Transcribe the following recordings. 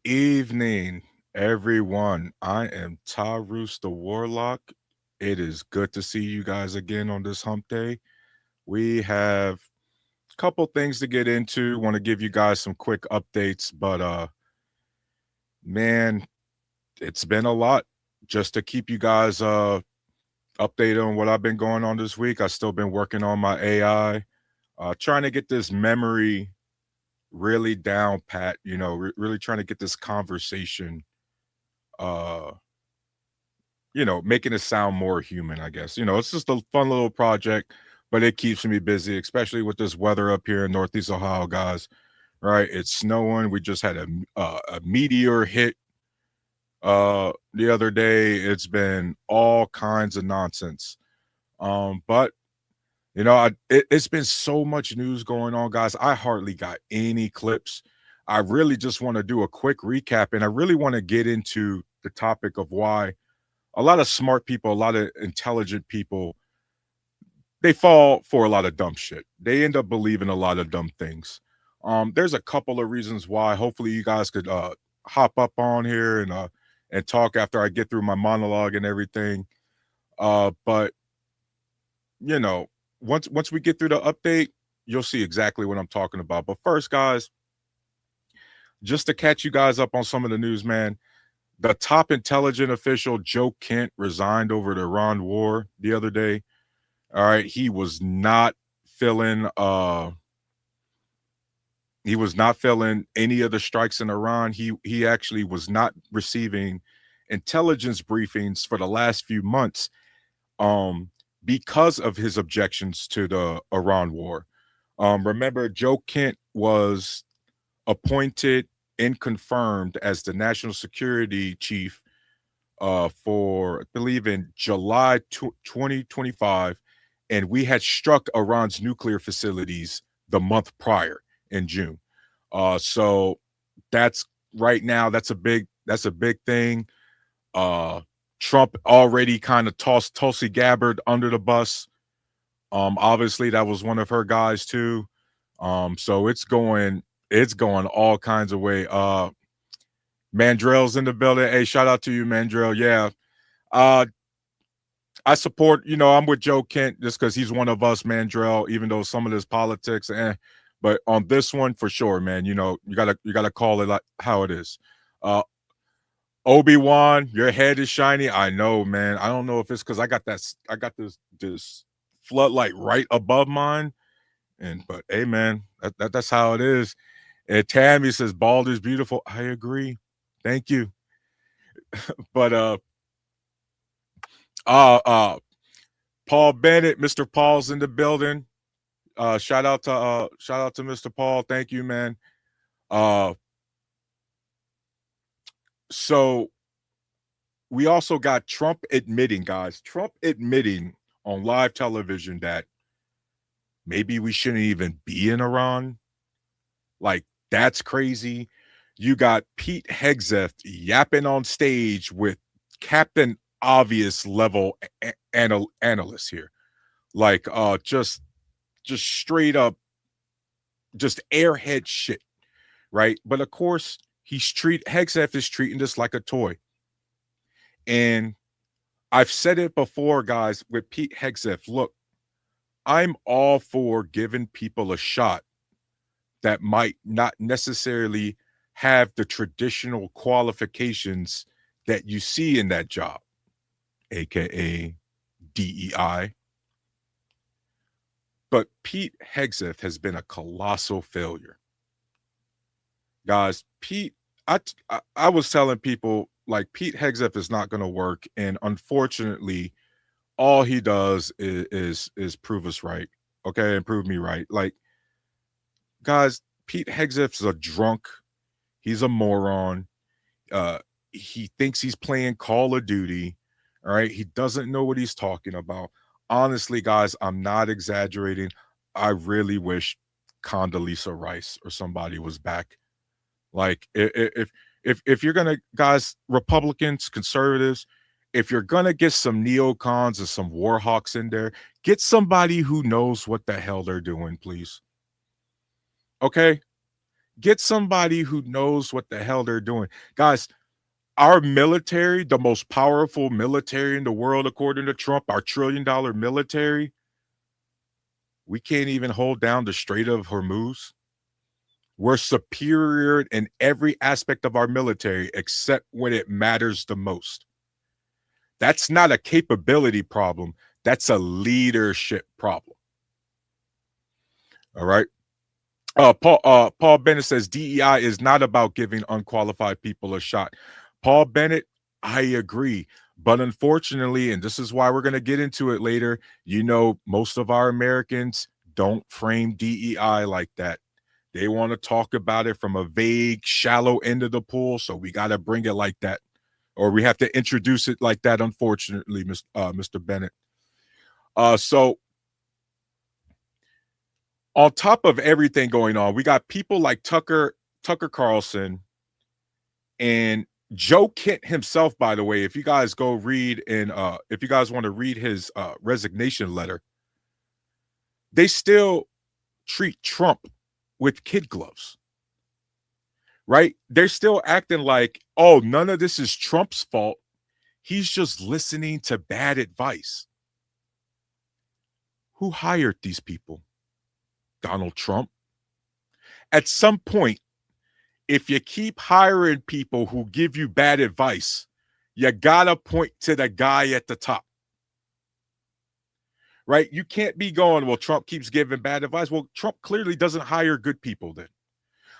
evening, everyone. I am Tyrus the Warlock. It is good to see you guys again on this hump day. We have a couple things to get into. Want to give you guys some quick updates, but man, it's been a lot just to keep you guys updated on what I've been going on this week. I still been working on my AI, trying to get this memory really down pat, really trying to get this conversation uh making it sound more human, I guess. It's just a fun little project, but it keeps me busy, especially with this weather up here in Northeast Ohio, guys. Right? It's snowing. We just had a meteor hit the other day. It's been all kinds of nonsense. But it's been so much news going on, guys. I hardly got any clips. I really just want to do a quick recap, and I really want to get into the topic of why a lot of smart people, a lot of intelligent people, they fall for a lot of dumb shit. They end up believing a lot of dumb things. There's a couple of reasons why. Hopefully, you guys could hop up on here and talk after I get through my monologue and everything. But you know, once we get through the update, you'll see exactly what I'm talking about. But first, guys, just to catch you guys up on some of the news, man. The top intelligent official, Joe Kent, resigned over the Iran war the other day. All right. He was not feeling any of the strikes in Iran. He actually was not receiving intelligence briefings for the last few months um because of his objections to the Iran war. Remember, Joe Kent was appointed and confirmed as the national security chief for I believe in July 2025, and we had struck Iran's nuclear facilities the month prior in June. So that's right now. That's a big thing. Uh, Trump already kind of tossed Tulsi Gabbard under the bus. Obviously that was one of her guys too. So it's going all kinds of way. Mandrell's in the building. Hey, shout out to you, Mandrell. Yeah. Uh I support, I'm with Joe Kent just because he's one of us, Mandrell, even though some of this politics, but on this one for sure, man, you gotta call it like how it is. Uh Obi-Wan, your head is shiny. I know, man. I don't know if it's because I got this floodlight right above mine. But hey, man, that's how it is. And Tammy says bald is beautiful. I agree. Thank you. But uh uh Paul Bennett, Mr. Paul's in the building. Shout out to Mr. Paul. Thank you, man. Uh so we also got Trump admitting, guys, Trump admitting on live television that maybe we shouldn't even be in Iran. Like, that's crazy. You got Pete Hegseth yapping on stage with Captain Obvious level analysts here. Like, just straight up, just airhead shit, right? But of course, Hegseth is treating this like a toy. And I've said it before, guys, with Pete Hegseth. Look, I'm all for giving people a shot that might not necessarily have the traditional qualifications that you see in that job, aka DEI. But Pete Hegseth has been a colossal failure. Guys, I was telling people like Pete Hegseth is not going to work, and unfortunately, all he does is prove us right, okay, and prove me right. Like, guys, Pete Hegseth's a drunk. He's a moron. Uh, he thinks he's playing Call of Duty. All right. He doesn't know what he's talking about. Honestly, guys, I'm not exaggerating. I really wish Condoleezza Rice or somebody was back. Like, if you're gonna, guys, Republicans, conservatives, if you're gonna get some neocons and some war hawks in there, get somebody who knows what the hell they're doing, please. Okay, Get somebody who knows what the hell they're doing. Guys, our military, the most powerful military in the world, according to Trump, our $1 trillion military, we can't even hold down the Strait of Hormuz. We're superior in every aspect of our military except when it matters the most. That's not a capability problem. That's a leadership problem. All right. Paul Bennett says DEI is not about giving unqualified people a shot. Paul Bennett, I agree. But unfortunately, and this is why we're going to get into it later, most of our Americans don't frame DEI like that. They want to talk about it from a vague, shallow end of the pool. So we got to bring it like that, or we have to introduce it like that, unfortunately, Mr. Bennett. So on top of everything going on, we got people like Tucker Carlson and Joe Kent himself, by the way. If you guys go read and if you guys want to read his resignation letter, they still treat Trump with kid gloves, right? They're still acting like, oh, none of this is Trump's fault. He's just listening to bad advice. Who hired these people? Donald Trump. At some point, if you keep hiring people who give you bad advice, you gotta point to the guy at the top, right? You can't be going, well, Trump keeps giving bad advice. Well, Trump clearly doesn't hire good people then.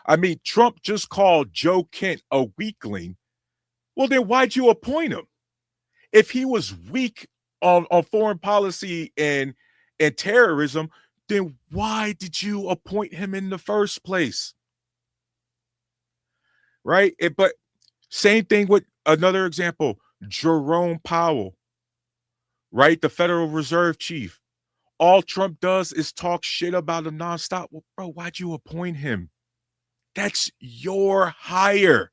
I mean, Trump just called Joe Kent a weakling. Well, then why'd you appoint him? If he was weak on foreign policy and terrorism, then why did you appoint him in the first place? Right? But same thing with another example, Jerome Powell, right? The Federal Reserve chief. All Trump does is talk shit about him nonstop. Well, bro, why'd you appoint him? That's your hire.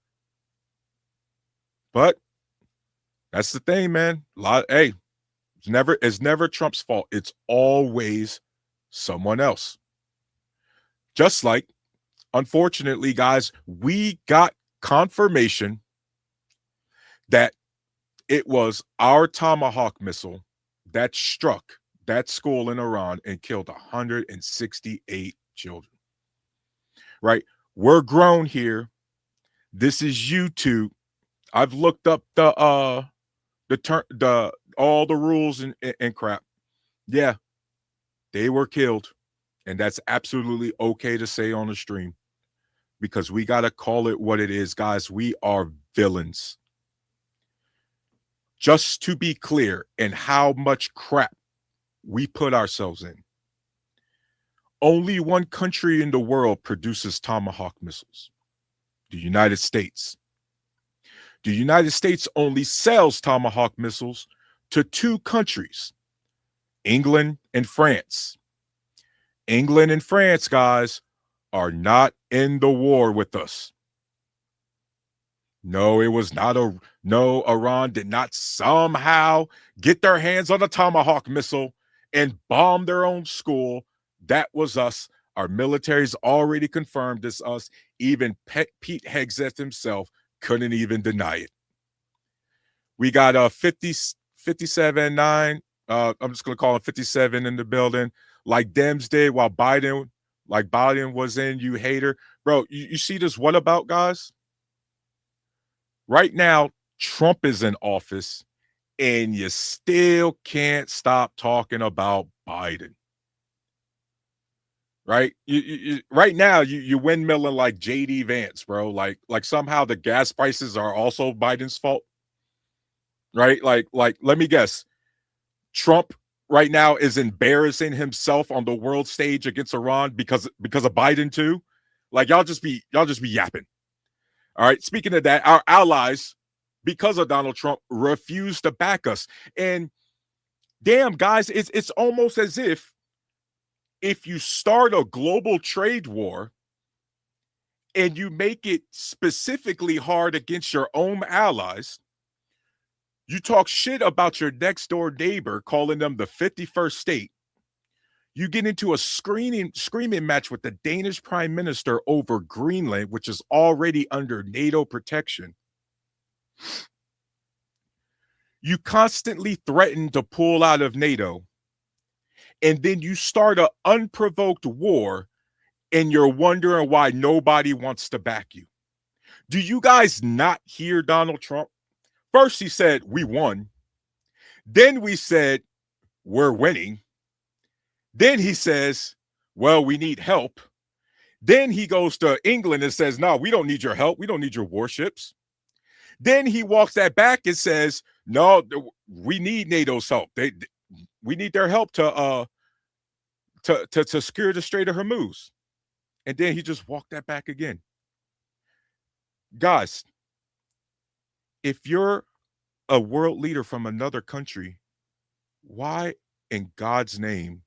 But that's the thing, man. It's never Trump's fault. It's always someone else. Just like, unfortunately, guys, we got confirmation that it was our Tomahawk missile that struck that school in Iran and killed 168 children. Right? We're grown here. This is YouTube. I've looked up all the rules and crap. Yeah, they were killed. And that's absolutely okay to say on the stream, because we got to call it what it is, guys. We are villains. Just to be clear in how much crap we put ourselves in. Only one country in the world produces Tomahawk missiles: the United States. The United States only sells Tomahawk missiles to two countries, England and France. England and France, guys, are not in the war with us. No, it was not Iran did not somehow get their hands on a Tomahawk missile and bomb their own school. That was us. Our military's already confirmed this us. Even Pete Hegseth himself couldn't even deny it. We got 57-9. I'm just gonna call it 57 in the building, like Dems did while Biden was in. You hater, bro. You see this? What about, guys? Right now, Trump is in office, and you still can't stop talking about Biden. Right? Right now, you windmilling like JD Vance, bro. Like somehow the gas prices are also Biden's fault. Right? Like let me guess. Trump right now is embarrassing himself on the world stage against Iran because of Biden too. Like y'all just be yapping. All right. Speaking of that, our allies, because of Donald Trump, refuse to back us. And damn, guys, it's almost as if you start a global trade war and you make it specifically hard against your own allies, you talk shit about your next door neighbor, calling them the 51st state. You get into a screaming match with the Danish prime minister over Greenland, which is already under NATO protection. You constantly threaten to pull out of NATO, and then you start an unprovoked war, and you're wondering why nobody wants to back you. Do you guys not hear Donald Trump? First, he said, we won. Then we said, we're winning. Then he says, well, we need help. Then he goes to England and says, no, we don't need your help. We don't need your warships. Then he walks that back and says, no, we need NATO's help. We need their help to secure the Strait of Hormuz. And then he just walked that back again. Guys, if you're a world leader from another country, why in God's name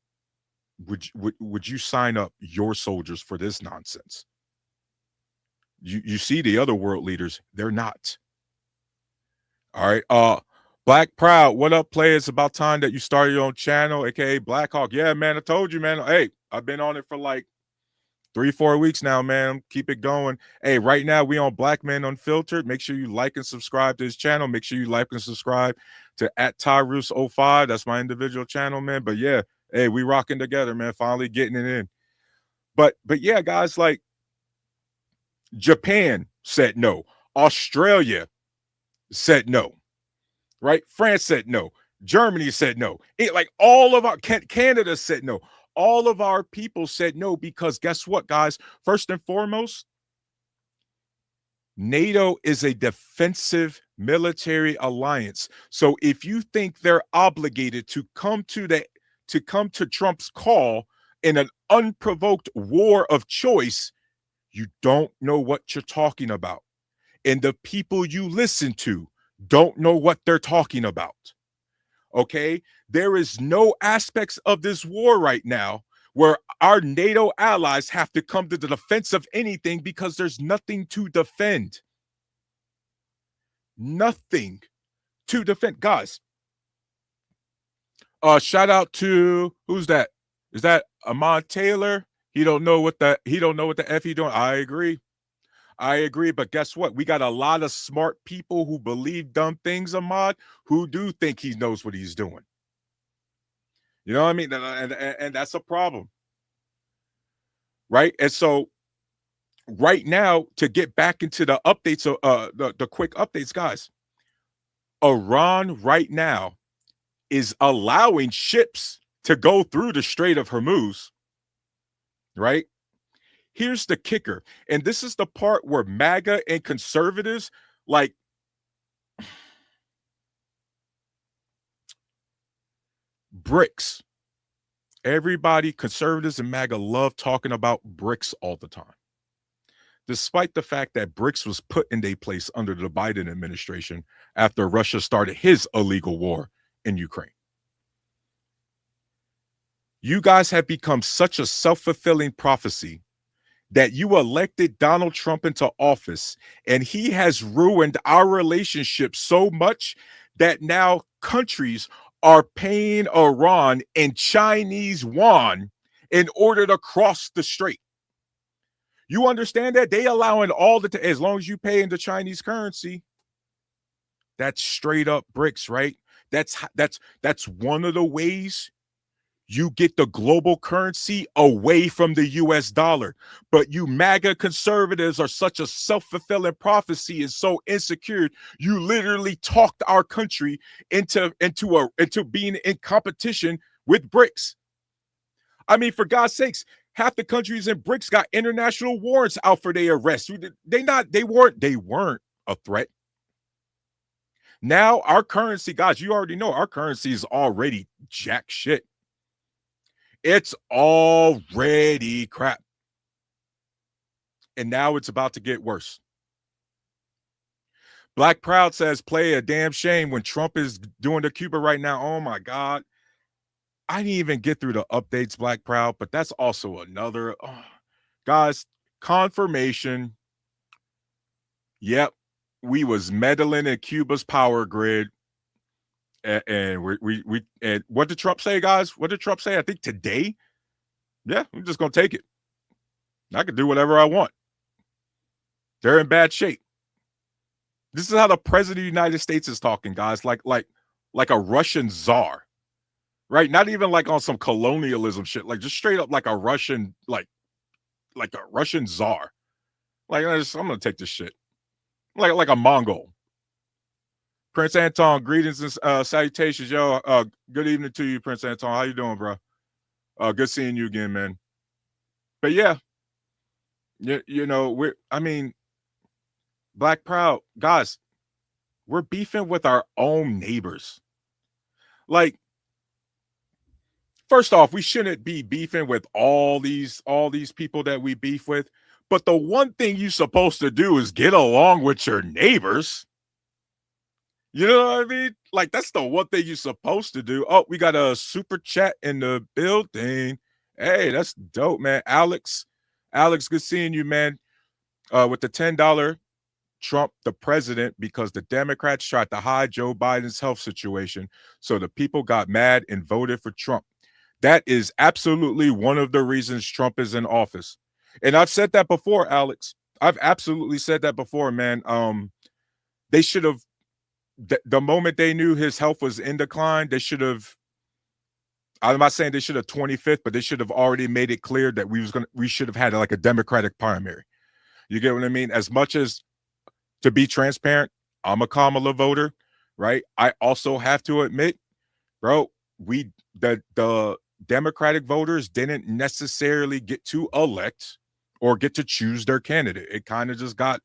would you sign up your soldiers for this nonsense? You see the other world leaders, they're not. All right. Black Proud, what up, play? It's about time that you started your own channel, aka Blackhawk. Yeah, man, I told you, man. Hey, I've been on it for like 3-4 weeks now, man. Keep it going. Hey, right now we on Black Men Unfiltered. Make sure you like and subscribe to his channel. Make sure you like and subscribe to @Tyrus05. That's my individual channel, man. But yeah, hey, we rocking together, man. Finally getting it in. But yeah, guys, like Japan said no. Australia said no. Right? France said no. Germany said no. Like all of our Canada said no. All of our people said no because guess what, guys? First and foremost, NATO is a defensive military alliance. So if you think they're obligated to come to Trump's call in an unprovoked war of choice, you don't know what you're talking about. And the people you listen to don't know what they're talking about. Okay, there is no aspects of this war right now where our NATO allies have to come to the defense of anything because there's nothing to defend. Nothing to defend, guys. Shout out to who's that? Is that Ahmad Taylor? He don't know what the F he doing. I agree, but guess what? We got a lot of smart people who believe dumb things, Ahmad, who do think he knows what he's doing. You know what I mean? And that's a problem. Right? And so right now, to get back into the updates, the quick updates, guys, Iran right now is allowing ships to go through the Strait of Hormuz, right? Here's the kicker, and this is the part where MAGA and conservatives, like, BRICS. Everybody, conservatives and MAGA, love talking about BRICS all the time. Despite the fact that BRICS was put in their place under the Biden administration after Russia started his illegal war in Ukraine. You guys have become such a self-fulfilling prophecy that you elected Donald Trump into office, and he has ruined our relationship so much that now countries are paying Iran in Chinese yuan in order to cross the strait. You understand that? They allowing all as long as you pay in the Chinese currency. That's straight up BRICS, right? That's one of the ways you get the global currency away from the US dollar. But you MAGA conservatives are such a self-fulfilling prophecy and so insecure, you literally talked our country into being in competition with BRICS. I mean, for God's sakes, half the countries in BRICS got international warrants out for their arrest. They weren't a threat. Now our currency, guys, you already know our currency is already jack shit. It's already crap. And now it's about to get worse. Black Proud says, play a damn shame when Trump is doing the Cuba right now. Oh my God. I didn't even get through the updates, Black Proud, but that's also another. Guys, confirmation. Yep. We was meddling in Cuba's power grid. And we what did Trump say, guys? What did Trump say? I think today Yeah, I'm just gonna take it. I can do whatever I want. They're in bad shape. This is how the president of the United States is talking, guys. Like a Russian czar, right? Not even like on some colonialism shit. Like just straight up like a Russian, like a Russian czar. Like I'm gonna take this shit. Like a Mongol. Prince Anton, greetings and salutations, yo. Good evening to you, Prince Anton. How you doing, bro? Good seeing you again, man. But yeah, you know, Black Proud guys, we're beefing with our own neighbors. Like, first off, we shouldn't be beefing with all these people that we beef with. But the one thing you're supposed to do is get along with your neighbors. You know what I mean? Like, that's the one thing you're supposed to do. Oh, we got a super chat in the building. Hey, that's dope, man. Alex, good seeing you, man. With the $10 Trump the president because the Democrats tried to hide Joe Biden's health situation. So the people got mad and voted for Trump. That is absolutely one of the reasons Trump is in office. And I've said that before, Alex. I've absolutely said that before, man. They should have, the moment they knew his health was in decline, they should have, I'm not saying they should have 25th, but they should have already made it clear that we should have had like a Democratic primary. You get what I mean? As much as, to be transparent, I'm a Kamala voter, right? I also have to admit, bro, the Democratic voters didn't necessarily get to elect or get to choose their candidate. It kind of just got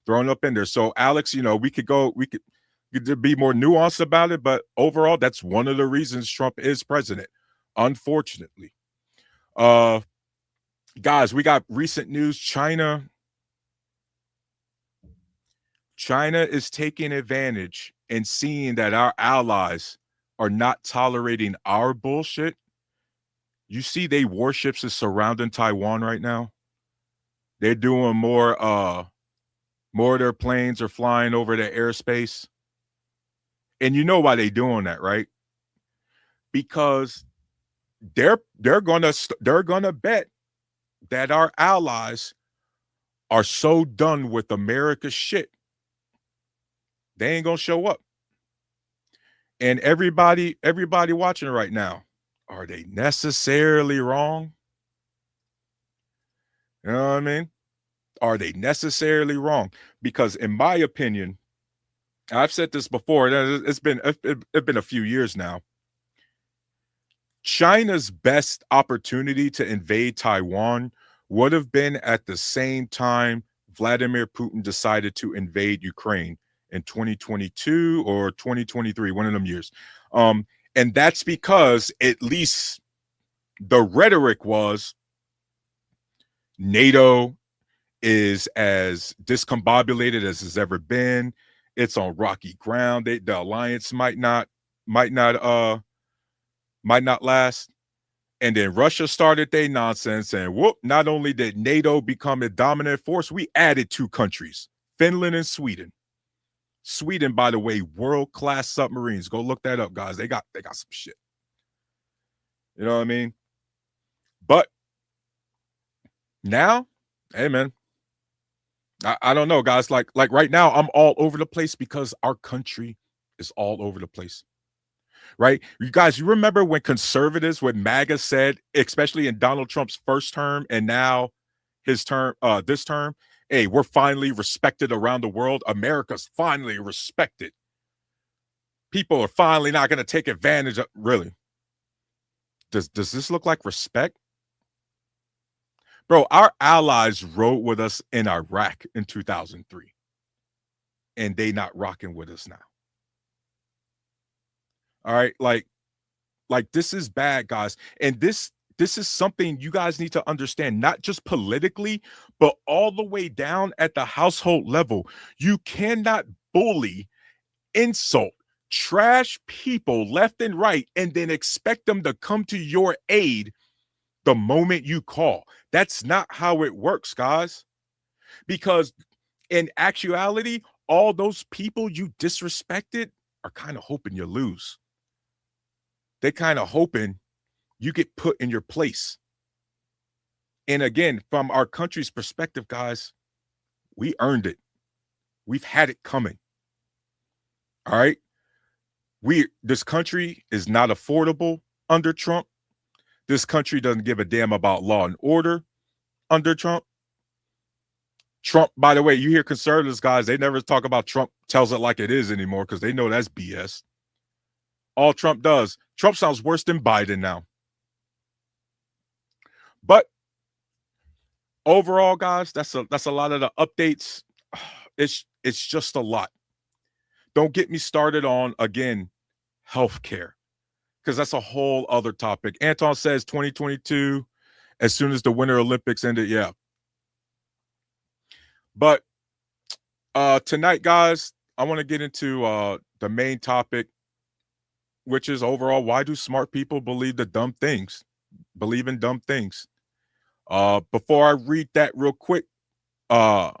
thrown up in there. So, Alex, we could be more nuanced about it, but overall, that's one of the reasons Trump is president, unfortunately. Guys, we got recent news. China is taking advantage and seeing that our allies are not tolerating our bullshit. You see, warships is surrounding Taiwan right now. They're doing more of their planes are flying over their airspace. And you know why they're doing that, right? Because they're gonna bet that our allies are so done with America's shit, they ain't gonna show up. And everybody watching right now, are they necessarily wrong? You know what I mean? Are they necessarily wrong? Because in my opinion, I've said this before, it's been a few years now. China's best opportunity to invade Taiwan would have been at the same time Vladimir Putin decided to invade Ukraine in 2022 or 2023, one of them years. And that's because at least the rhetoric was NATO is as discombobulated as it's ever been. It's on rocky ground. The alliance might not last. And then Russia started their nonsense, and whoop, not only did NATO become a dominant force, we added 2 countries, Finland and Sweden. Sweden, by the way, world-class submarines. Go look that up, guys. They got some shit. You know what I mean? But now, hey man, I don't know, guys. Like right now, I'm all over the place because our country is all over the place. Right? You guys, you remember when conservatives, when MAGA said, especially in Donald Trump's first term and now his term, this term, hey, we're finally respected around the world. America's finally respected. People are finally not going to take advantage of, really. Does this look like respect? Bro, our allies rode with us in Iraq in 2003, and they not rocking with us now. All right, like this is bad, guys. And this is something you guys need to understand, not just politically, but all the way down at the household level. You cannot bully, insult, trash people left and right, and then expect them to come to your aid the moment you call. That's not how it works, guys. Because in actuality, all those people you disrespected are kind of hoping you lose. They're kind of hoping you get put in your place. And again, from our country's perspective, guys, we earned it. We've had it coming. All right. This country is not affordable under Trump. This country doesn't give a damn about law and order under Trump. Trump, by the way, you hear conservatives, guys, they never talk about Trump tells it like it is anymore because they know that's BS. All Trump does, Trump sounds worse than Biden now. But overall, guys, that's a lot of the updates. It's just a lot. Don't get me started on, again, healthcare, because that's a whole other topic. Anton says 2022, as soon as the Winter Olympics ended, yeah. But tonight, guys, I want to get into the main topic, which is overall, why do smart people believe in dumb things? Before I read that real quick, but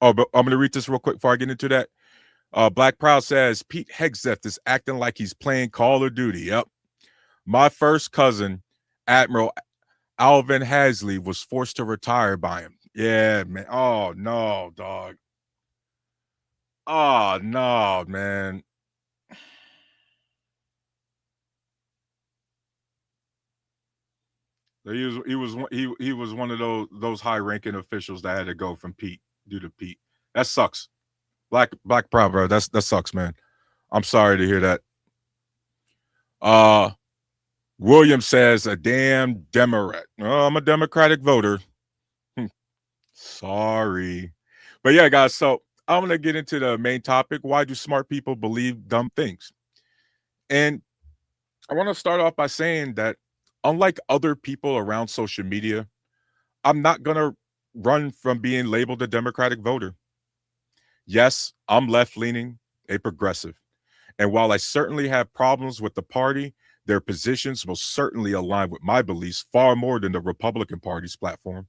I'm going to read this real quick before I get into that. Black Proud says, Pete Hegseth is acting like he's playing Call of Duty. Yep. My first cousin, Admiral Alvin Hasley, was forced to retire by him. Yeah, man. Oh, no, dog. Oh, no, man. He was one of those high-ranking officials that had to go from Pete due to Pete. That sucks. Black Proud, bro. That sucks, man. I'm sorry to hear that. William says, a damn Democrat. Oh, I'm a Democratic voter. Sorry. But yeah, guys, so I'm going to get into the main topic. Why do smart people believe dumb things? And I want to start off by saying that unlike other people around social media, I'm not going to run from being labeled a Democratic voter. Yes, I'm left-leaning, a progressive. And while I certainly have problems with the party, their positions will certainly align with my beliefs far more than the Republican Party's platform.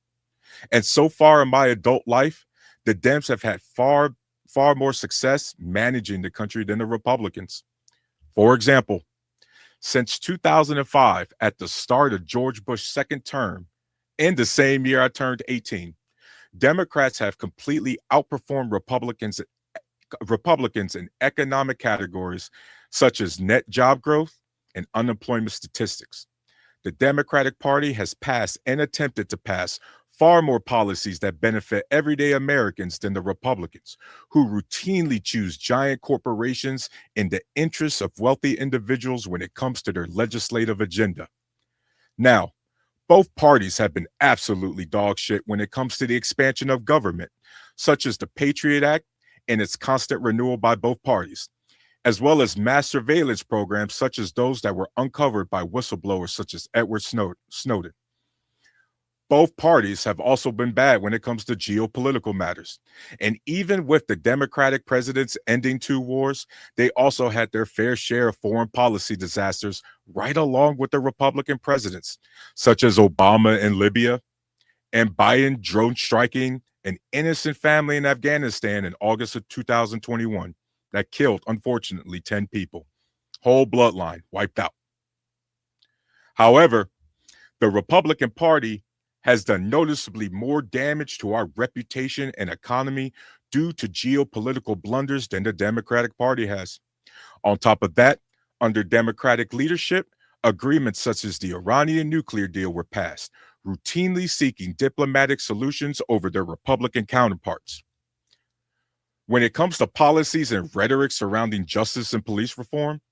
And so far in my adult life, the Dems have had far more success managing the country than the Republicans. For example, since 2005, at the start of George Bush's second term, in the same year I turned 18, Democrats have completely outperformed Republicans in economic categories such as net job growth and unemployment statistics. The Democratic Party has passed and attempted to pass far more policies that benefit everyday Americans than the Republicans, who routinely choose giant corporations in the interests of wealthy individuals when it comes to their legislative agenda. Now, both parties have been absolutely dog shit when it comes to the expansion of government, such as the Patriot Act and its constant renewal by both parties, as well as mass surveillance programs such as those that were uncovered by whistleblowers such as Edward Snowden. Both parties have also been bad when it comes to geopolitical matters. And even with the Democratic presidents ending two wars, they also had their fair share of foreign policy disasters right along with the Republican presidents, such as Obama in Libya and Biden drone striking an innocent family in Afghanistan in August of 2021 that killed, unfortunately, 10 people. Whole bloodline wiped out. However, the Republican Party has done noticeably more damage to our reputation and economy due to geopolitical blunders than the Democratic Party has. On top of that, under Democratic leadership, agreements such as the Iranian nuclear deal were passed, routinely seeking diplomatic solutions over their Republican counterparts. When it comes to policies and rhetoric surrounding justice and police reform,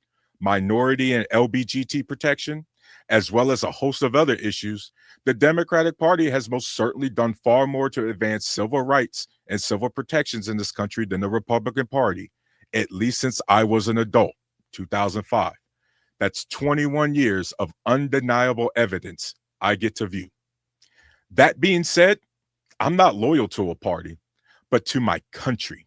minority and LGBT protection, as well as a host of other issues, the Democratic Party has most certainly done far more to advance civil rights and civil protections in this country than the Republican Party, at least since I was an adult, 2005. That's 21 years of undeniable evidence I get to view. That being said, I'm not loyal to a party, but to my country.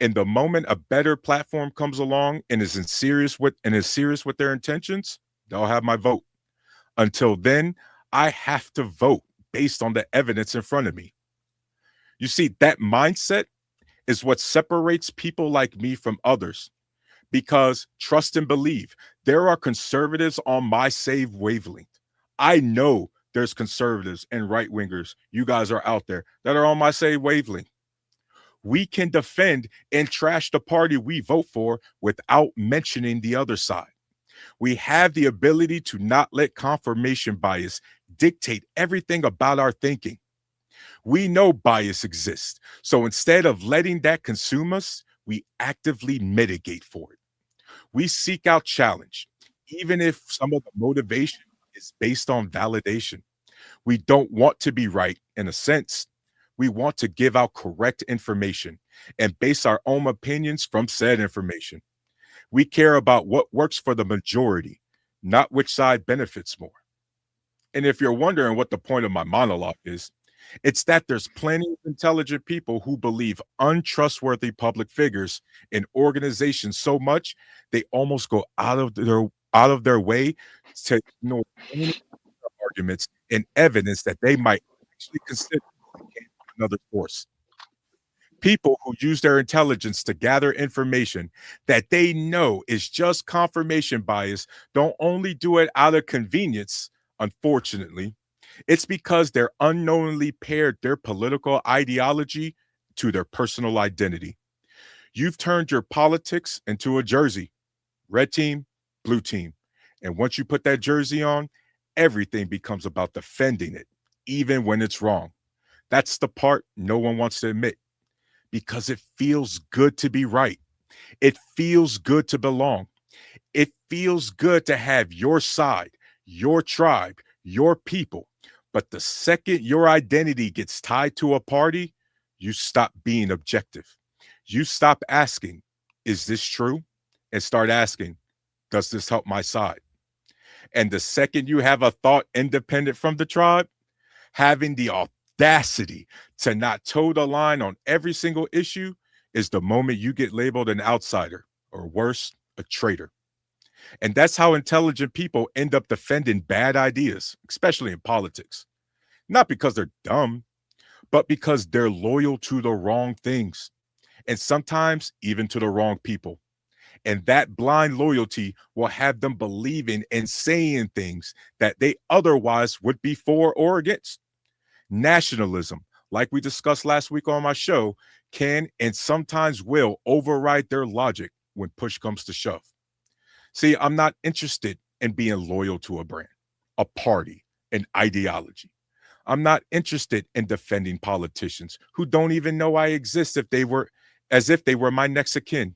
And the moment a better platform comes along and is serious with their intentions, they'll have my vote. Until then, I have to vote based on the evidence in front of me. You see, that mindset is what separates people like me from others. Because trust and believe, there are conservatives on my same wavelength. I know there's conservatives and right wingers. You guys are out there that are on my same wavelength. We can defend and trash the party we vote for without mentioning the other side. We have the ability to not let confirmation bias dictate everything about our thinking. We know bias exists. So instead of letting that consume us, we actively mitigate for it. We seek out challenge, even if some of the motivation is based on validation. We don't want to be right in a sense. We want to give out correct information and base our own opinions from said information. We care about what works for the majority, not which side benefits more. And if you're wondering what the point of my monologue is, it's that there's plenty of intelligent people who believe untrustworthy public figures and organizations so much they almost go out of their way to ignore any arguments and evidence that they might actually consider another source. People who use their intelligence to gather information that they know is just confirmation bias don't only do it out of convenience, unfortunately, it's because they're unknowingly paired their political ideology to their personal identity. You've turned your politics into a jersey, red team, blue team. And once you put that jersey on, everything becomes about defending it, even when it's wrong. That's the part no one wants to admit because it feels good to be right. It feels good to belong. It feels good to have your side, your tribe, your people. But the second your identity gets tied to a party, you stop being objective. You stop asking, is this true? And start asking, does this help my side? And the second you have a thought independent from the tribe, having the audacity to not toe the line on every single issue is the moment you get labeled an outsider or worse, a traitor. And that's how intelligent people end up defending bad ideas, especially in politics. Not because they're dumb, but because they're loyal to the wrong things and sometimes even to the wrong people. And that blind loyalty will have them believing and saying things that they otherwise would be for or against. Nationalism, like we discussed last week on my show, can and sometimes will override their logic when push comes to shove. See, I'm not interested in being loyal to a brand, a party, an ideology. I'm not interested in defending politicians who don't even know I exist as if they were my next of kin.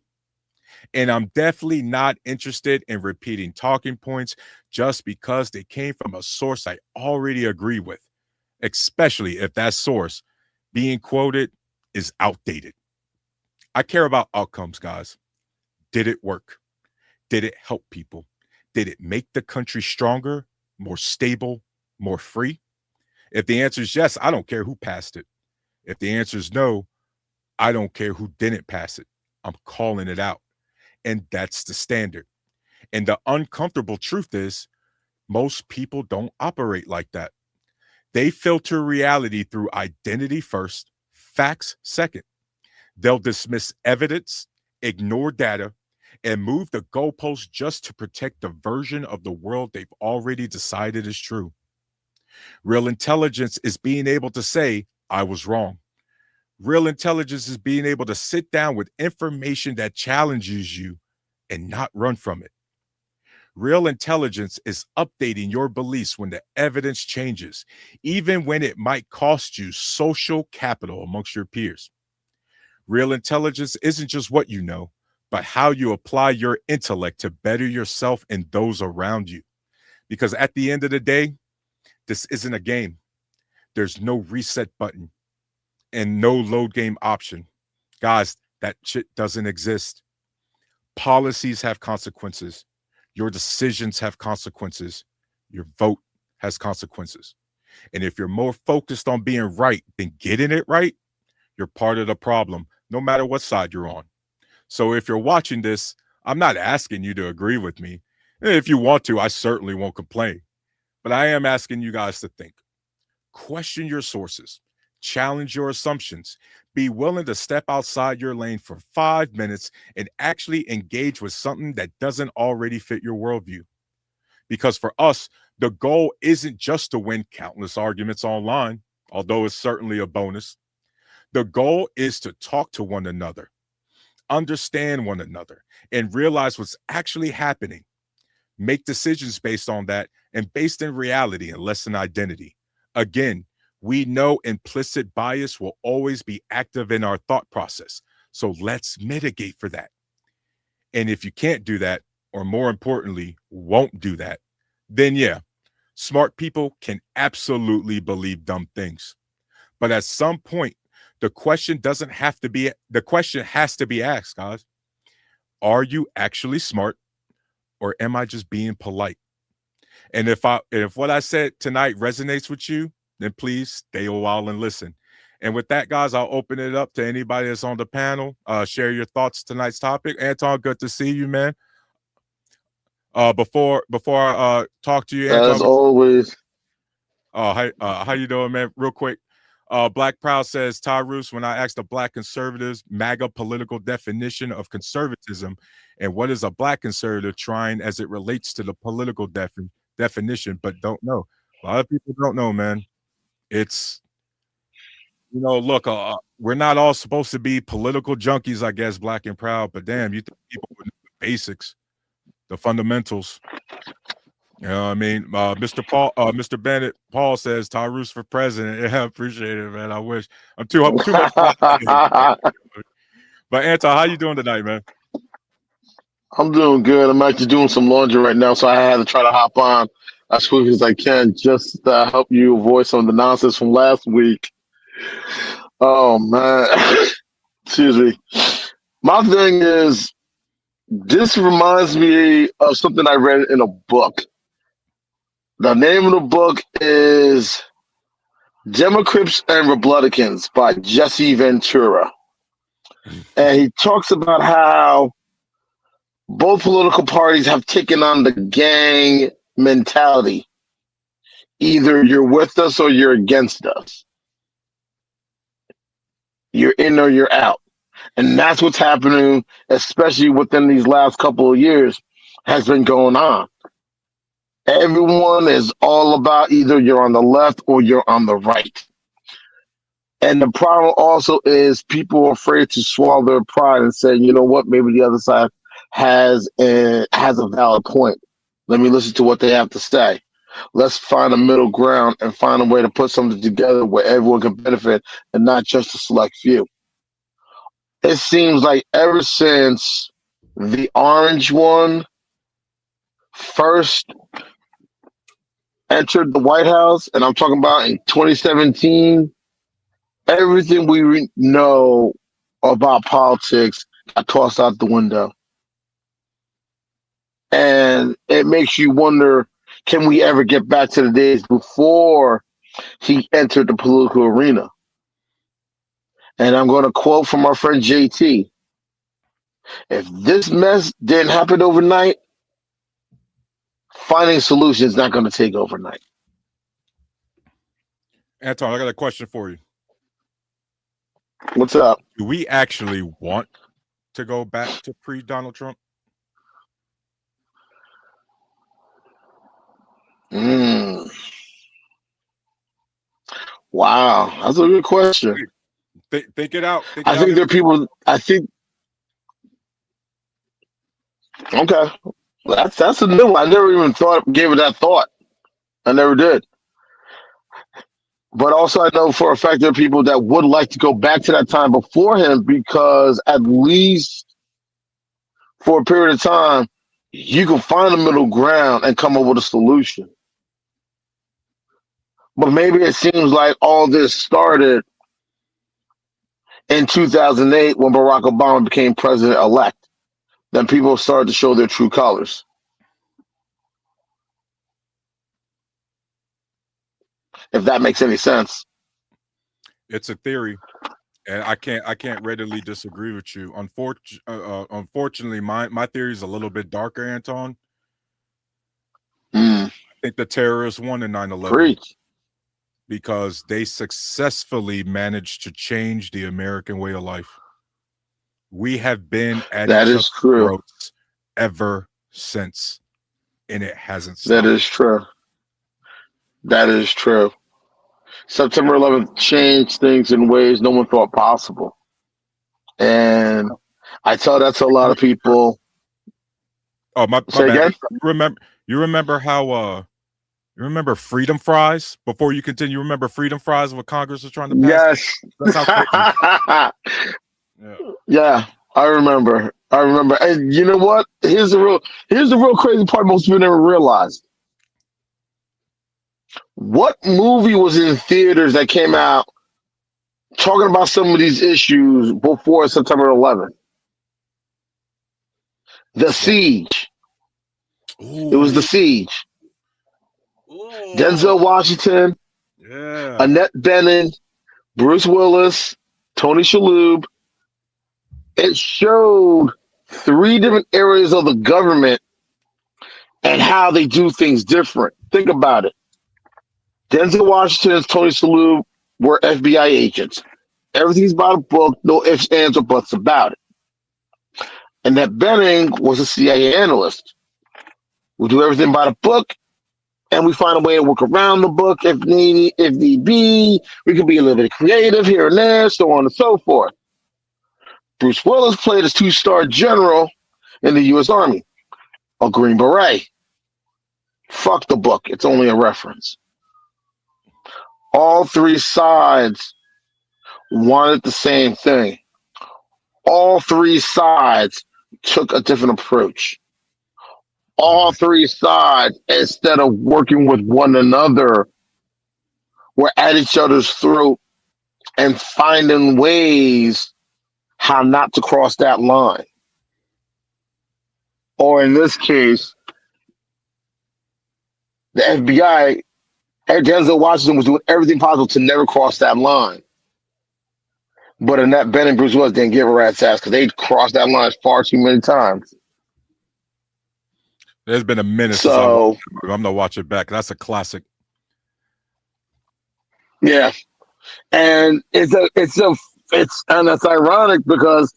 And I'm definitely not interested in repeating talking points just because they came from a source I already agree with, especially if that source being quoted is outdated. I care about outcomes, guys. Did it work? Did it help people? Did it make the country stronger, more stable, more free? If the answer is yes, I don't care who passed it. If the answer is no, I don't care who didn't pass it. I'm calling it out. And that's the standard. And the uncomfortable truth is, most people don't operate like that. They filter reality through identity first, facts second. They'll dismiss evidence, ignore data, and move the goalposts just to protect the version of the world they've already decided is true. Real intelligence is being able to say, I was wrong. Real intelligence is being able to sit down with information that challenges you and not run from it. Real intelligence is updating your beliefs when the evidence changes, even when it might cost you social capital amongst your peers. Real intelligence isn't just what you know, but how you apply your intellect to better yourself and those around you. Because at the end of the day, this isn't a game. There's no reset button and no load game option. Guys, that shit doesn't exist. Policies have consequences. Your decisions have consequences. Your vote has consequences. And if you're more focused on being right than getting it right, you're part of the problem, no matter what side you're on. So if you're watching this, I'm not asking you to agree with me. If you want to, I certainly won't complain. But I am asking you guys to think. Question your sources, challenge your assumptions, be willing to step outside your lane for 5 minutes and actually engage with something that doesn't already fit your worldview. Because for us, the goal isn't just to win countless arguments online, although it's certainly a bonus. The goal is to talk to one another, understand one another, and realize what's actually happening. Make decisions based on that and based in reality and less in identity. Again, we know implicit bias will always be active in our thought process. So let's mitigate for that. And if you can't do that, or more importantly, won't do that, then yeah, smart people can absolutely believe dumb things. But at some point, the question has to be asked, guys. Are you actually smart, or am I just being polite? And if what I said tonight resonates with you, then please stay a while and listen. And with that, guys, I'll open it up to anybody that's on the panel. Share your thoughts tonight's topic. Anton, good to see you, man. Before I talk to you, Anton, as always. how you doing, man? Real quick. Black Proud says, Tyrus, when I asked the Black conservatives MAGA political definition of conservatism and what is a Black conservative trying as it relates to the political definition, but don't know. A lot of people don't know, man. It's, look, we're not all supposed to be political junkies, I guess, Black and Proud, but damn, you think people would know the basics, the fundamentals. You know what I mean? Mr. Bennett, Paul says Tyrus for president. Yeah, I appreciate it, man. I wish I'm too much. But Anton, how you doing tonight, man? I'm doing good. I'm actually doing some laundry right now, so I had to try to hop on as quick as I can just to help you avoid some of the nonsense from last week. Oh man, excuse me. My thing is, this reminds me of something I read in a book. The name of the book is Democrats and Republicans by Jesse Ventura. And he talks about how both political parties have taken on the gang mentality. Either you're with us or you're against us. You're in or you're out. And that's what's happening, especially within these last couple of years, has been going on. Everyone is all about either you're on the left or you're on the right. And the problem also is people are afraid to swallow their pride and say, you know what, maybe the other side has a valid point. Let me listen to what they have to say. Let's find a middle ground and find a way to put something together where everyone can benefit and not just a select few. It seems like ever since the orange one first entered the White House, and I'm talking about in 2017, everything we know about politics got tossed out the window. And it makes you wonder, can we ever get back to the days before he entered the political arena? And I'm going to quote from our friend JT. If this mess didn't happen overnight, finding solutions is not going to take overnight. Anton, I got a question for you. What's up? Do we actually want to go back to pre-Donald Trump? Wow, that's a good question. Think it out. I think there are people. Okay, that's a new one. I never even gave it that thought. I never did. But also, I know for a fact there are people that would like to go back to that time before him because at least for a period of time, you can find a middle ground and come up with a solution. But maybe it seems like all this started in 2008 when Barack Obama became president-elect. Then people started to show their true colors. If that makes any sense. It's a theory, and I can't readily disagree with you. Unfortunately, my theory is a little bit darker, Anton. I think the terrorists won in 9/11. Preach. Because they successfully managed to change the American way of life. We have been at that each is true ever since. and it hasn't That stopped. is true. That is true. September 11th changed things in ways no one thought possible. And I tell that to a lot of people. Oh, my Say bad. again? You remember how you remember freedom fries before you continue? You remember freedom fries what Congress was trying to pass? Yes. That's how crazy. Yeah. Yeah, I remember. I remember. And you know what? Here's the real crazy part most people never realize. What movie was in theaters that came out talking about some of these issues before September 11th? The What? Siege. It was The Ooh. Siege. Ooh. Denzel Washington, Yeah. Annette Bening, Bruce Willis, Tony Shalhoub. It showed three different areas of the government and how they do things different. Think about it. Denzel Washington and Tony Shalhoub were FBI agents. Everything's by the book, no ifs, ands, or buts about it. And that Benning was a CIA analyst. We do everything by the book, and we find a way to work around the book if need be. We can be a little bit creative here and there, so on and so forth. Bruce Willis played a two-star general in the U.S. Army, a Green Beret. Fuck the book; it's only a reference. All three sides wanted the same thing. All three sides took a different approach. All Right. three sides, instead of working with one another, were at each other's throat and finding ways how not to cross that line. Or in this case, the FBI, Denzel Washington was doing everything possible to never cross that line. But Annette Ben and Bruce Willis didn't give a rat's ass because they crossed that line far too many times. There's been a minute since I watched So that movie. I'm gonna watch it back. That's a classic. yeah, and it's ironic because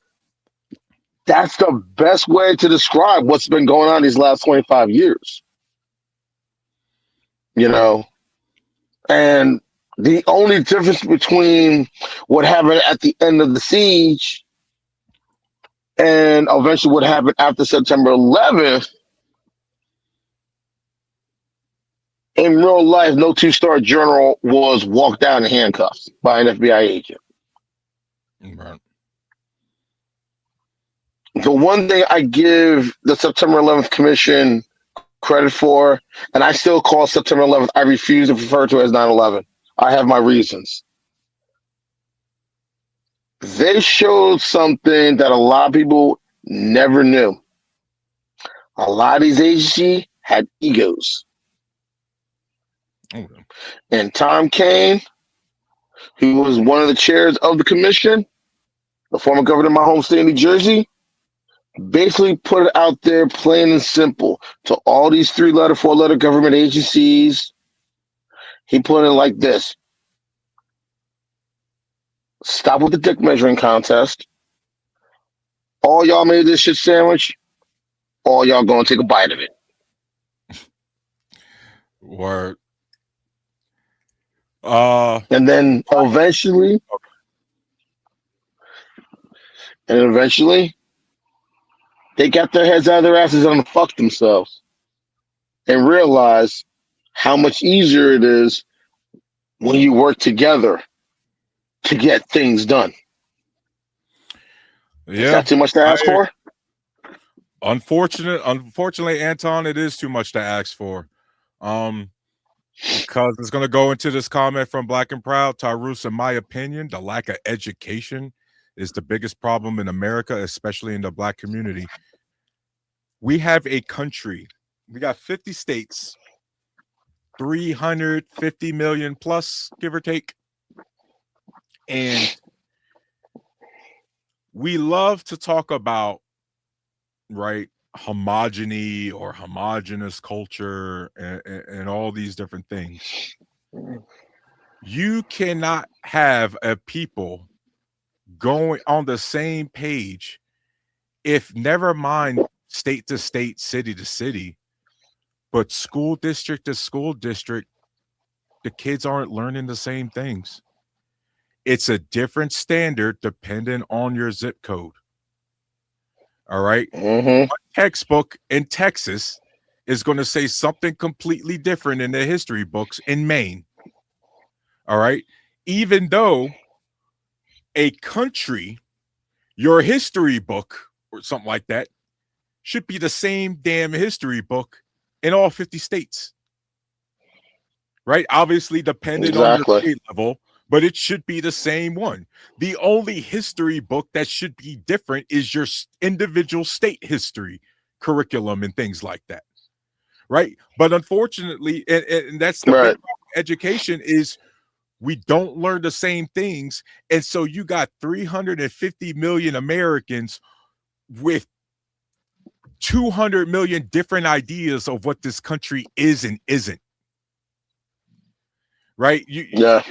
that's the best way to describe what's been going on these last 25 years. You know, and the only difference between what happened at the end of the siege and eventually what happened after September 11th, in real life, no two-star general was walked down in handcuffs by an FBI agent. Right. The one thing I give the September 11th Commission credit for, and I still call September 11th, I refuse to refer to it as 9/11. I have my reasons. They showed something that a lot of people never knew. A lot of these agencies had egos. Okay. And Tom Kane, who was one of the chairs of the commission, the former governor of my home state of New Jersey, basically put it out there plain and simple to all these 3-letter, 4-letter government agencies. He put it like this: stop with the dick measuring contest. All y'all made this shit sandwich. All y'all gonna take a bite of it. Word. And then eventually, they got their heads out of their asses and fuck themselves and realize how much easier it is when you work together to get things done. Is Yeah. that too much to ask for? Unfortunately, Anton, it is too much to ask for. Because it's gonna go into this comment from Black and Proud. Tyrus, in my opinion, the lack of education is the biggest problem in America, especially in the Black community. We have a country, we got 50 states, 350 million plus, give or take. And we love to talk about, right, homogeny or homogenous culture and all these different things. You cannot have a people going on the same page if, never mind state to state, city to city, But school district to school district, the kids aren't learning the same things. It's a different standard depending on your zip code. All right. Mm-hmm. One textbook in Texas is going to say something completely different in the history books in Maine. All right. Even though a country, your history book or something like that, should be the same damn history book in all 50 states. Right? Obviously, depending on your Exactly. state level, but it should be the same one. The only history book that should be different is your individual state history curriculum and things like that. Right? But unfortunately, and that's the big Right. problem with education is we don't learn the same things. And so you got 350 million Americans with 200 million different ideas of what this country is and isn't. Right? Yeah.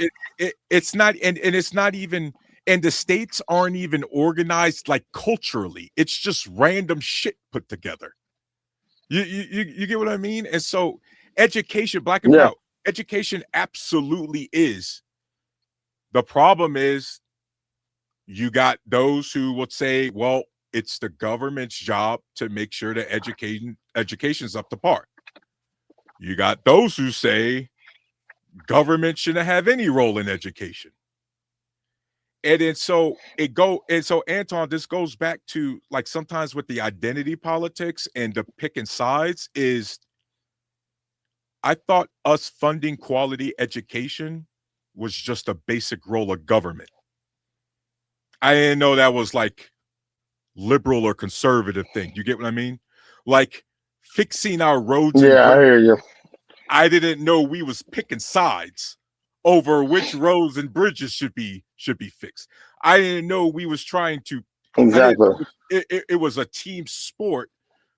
It's not, and it's not even, and the states aren't even organized like culturally. It's just random shit put together. You get what I mean? And so education, black and Yeah. proud, education absolutely is. The problem is you got those who would say, well, it's the government's job to make sure that education's up to par. You got those who say government shouldn't have any role in education. And then so Anton, this goes back to like sometimes with the identity politics and the picking sides is I thought us funding quality education was just a basic role of government. I didn't know that was like liberal or conservative thing. You get what I mean? Like fixing our roads and Yeah, I bridges. hear you. I didn't know we was picking sides over which roads and bridges should be fixed. I didn't know we was trying to. I didn't Exactly. know it was a team sport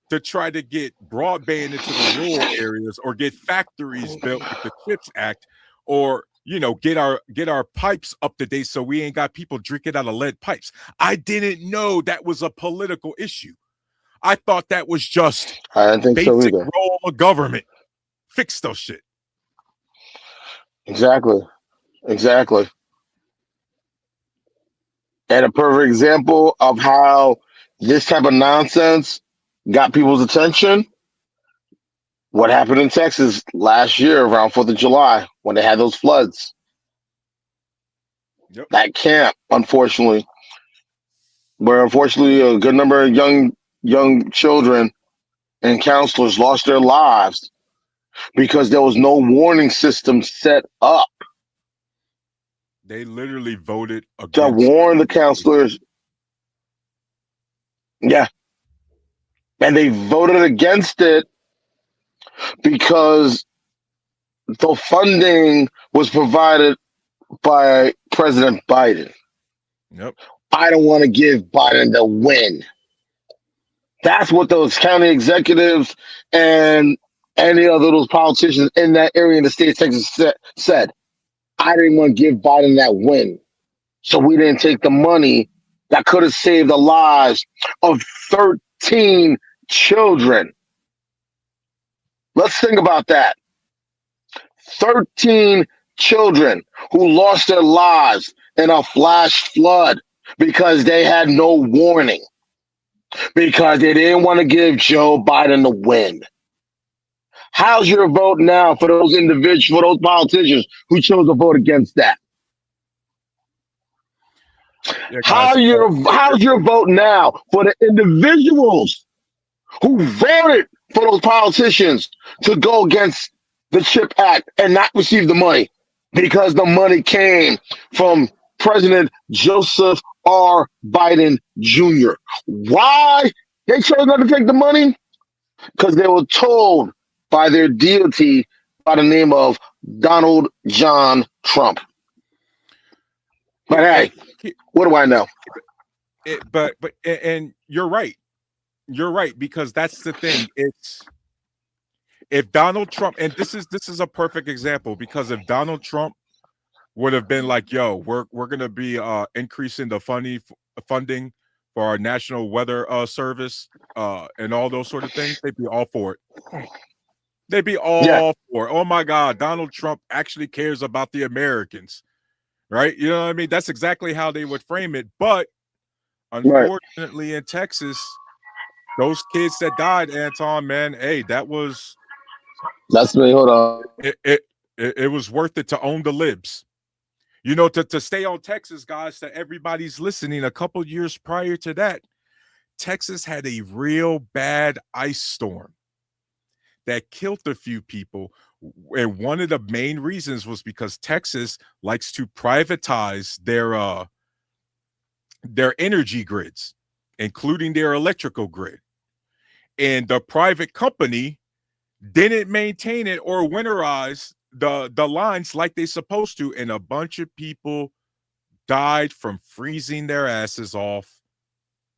to try to get broadband into the rural areas or get factories built with the CHIPS Act, or get our pipes up to date so we ain't got people drinking out of lead pipes. I didn't know that was a political issue. I thought that was just I didn't think so basic either. role of government. Fix those shit. Exactly. Exactly. And a perfect example of how this type of nonsense got people's attention. What happened in Texas last year around 4th of July when they had those floods? Yep. That camp, unfortunately, where unfortunately a good number of young children and counselors lost their lives because there was no warning system set up They literally voted to against. warn the counselors. Yeah. And they voted against it because the funding was provided by President Biden. Yep. I don't want to give Biden the win. That's what those county executives and any other those politicians in that area in the state of Texas said. I didn't want to give Biden that win. So we didn't take the money that could have saved the lives of 13 children. Let's think about that. 13 children who lost their lives in a flash flood because they had no warning, because they didn't want to give Joe Biden the win. How's your vote now for those individuals, for those politicians who chose to vote against that? Yeah, guys. How's your vote now for the individuals who voted for those politicians to go against the CHIP Act and not receive the money because the money came from President Joseph R. Biden Jr. Why they chose not to take the money? Because they were told by their deity by the name of Donald John Trump. But hey, what do I know? But you're right. You're right, because that's the thing. It's if Donald Trump, and this is a perfect example, because if Donald Trump would have been like, yo, we're gonna be increasing the funding for our National Weather Service and all those sort of things, they'd be all for it. They'd be Yeah, all for, oh my God, Donald Trump actually cares about the Americans, right? You know what I mean? That's exactly how they would frame it. But right. unfortunately, in Texas, those kids that died, Anton, man, hey, that was That's me. Hold on. it was worth it to own the libs. You know, to stay on Texas, guys, to everybody's listening, a couple years prior to that, Texas had a real bad ice storm that killed a few people. And one of the main reasons was because Texas likes to privatize their energy grids, including their electrical grid. And the private company didn't maintain it or winterize the lines like they supposed to, and a bunch of people died from freezing their asses off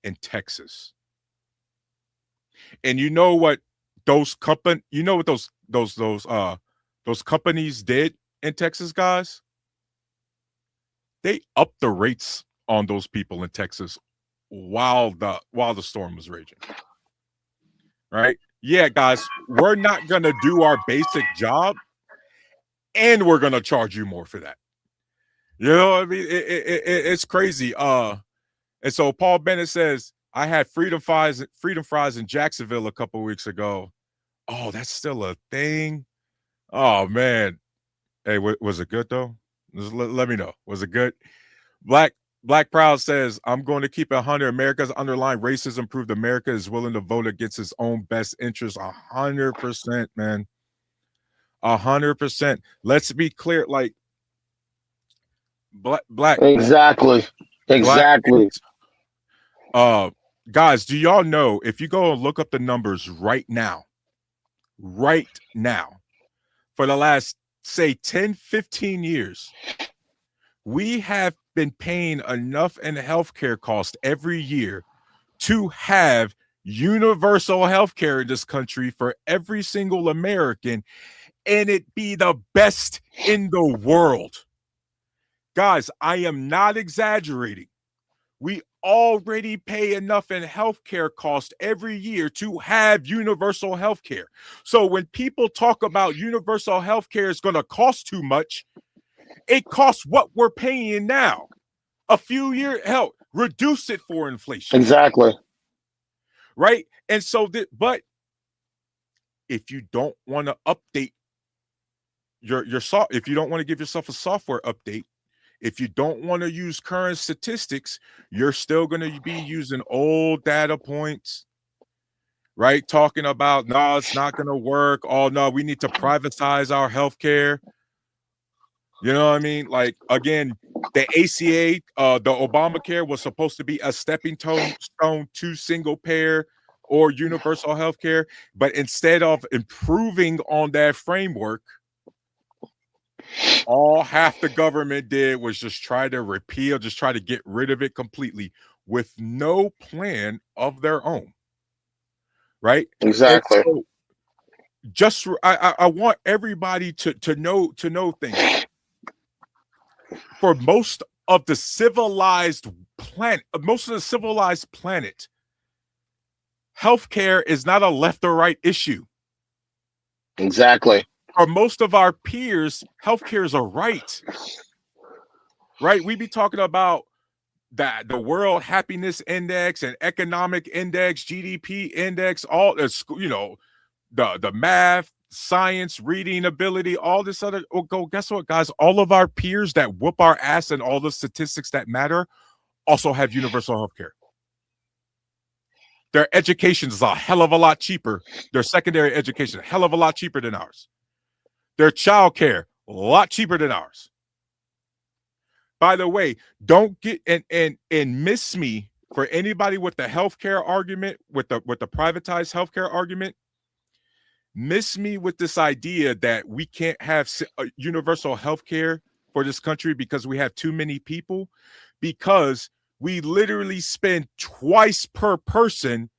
in Texas. And you know what those companies did in Texas, guys? They upped the rates on those people in Texas while the storm was raging. Right? Yeah, guys, we're not gonna do our basic job, and we're gonna charge you more for that. You know what I mean? It's crazy. And so Paul Bennett says, I had freedom fries in Jacksonville a couple weeks ago. Oh, that's still a thing. Oh man. Hey, was it good though? Let me know. Was it good? Black Proud says, I'm going to keep it 100. America's underlying racism proved America is willing to vote against its own best interests 100%, man. 100%. Let's be clear. Like black Exactly. black Exactly. guys, do y'all know if you go and look up the numbers right now, for the last say 10, 15 years, we have been paying enough in healthcare costs every year to have universal healthcare in this country for every single American, and it be the best in the world. Guys, I am not exaggerating. We already pay enough in healthcare costs every year to have universal healthcare. So when people talk about universal healthcare is going to cost too much, it costs what we're paying now. A few years, hell, reduce it for inflation. Exactly. Right? And so, but if you don't want to update your if you don't want to give yourself a software update, if you don't want to use current statistics, you're still going to be using old data points, right? Talking about, no, it's not going to work. Oh, no, we need to privatize our healthcare. You know what I mean? Like, again, the ACA, the Obamacare was supposed to be a stepping stone to single payer or universal healthcare. But instead of improving on that framework, all half the government did was just try to get rid of it completely with no plan of their own. Right? And Exactly. so just I want everybody to know things. For most of the civilized planet, healthcare is not a left or right issue. Exactly. For most of our peers, healthcare is a right. Right? We be talking about the World Happiness Index and Economic Index, GDP Index, all the math, science, reading ability, all this other. Oh, guess what, guys? All of our peers that whoop our ass and all the statistics that matter also have universal health care. Their education is a hell of a lot cheaper. Their secondary education, a hell of a lot cheaper than ours. Their child care, a lot cheaper than ours. By the way, don't get and miss me for anybody with the healthcare argument, with the privatized healthcare argument. Miss me with this idea that we can't have universal health care for this country because we have too many people, because we literally spend twice per person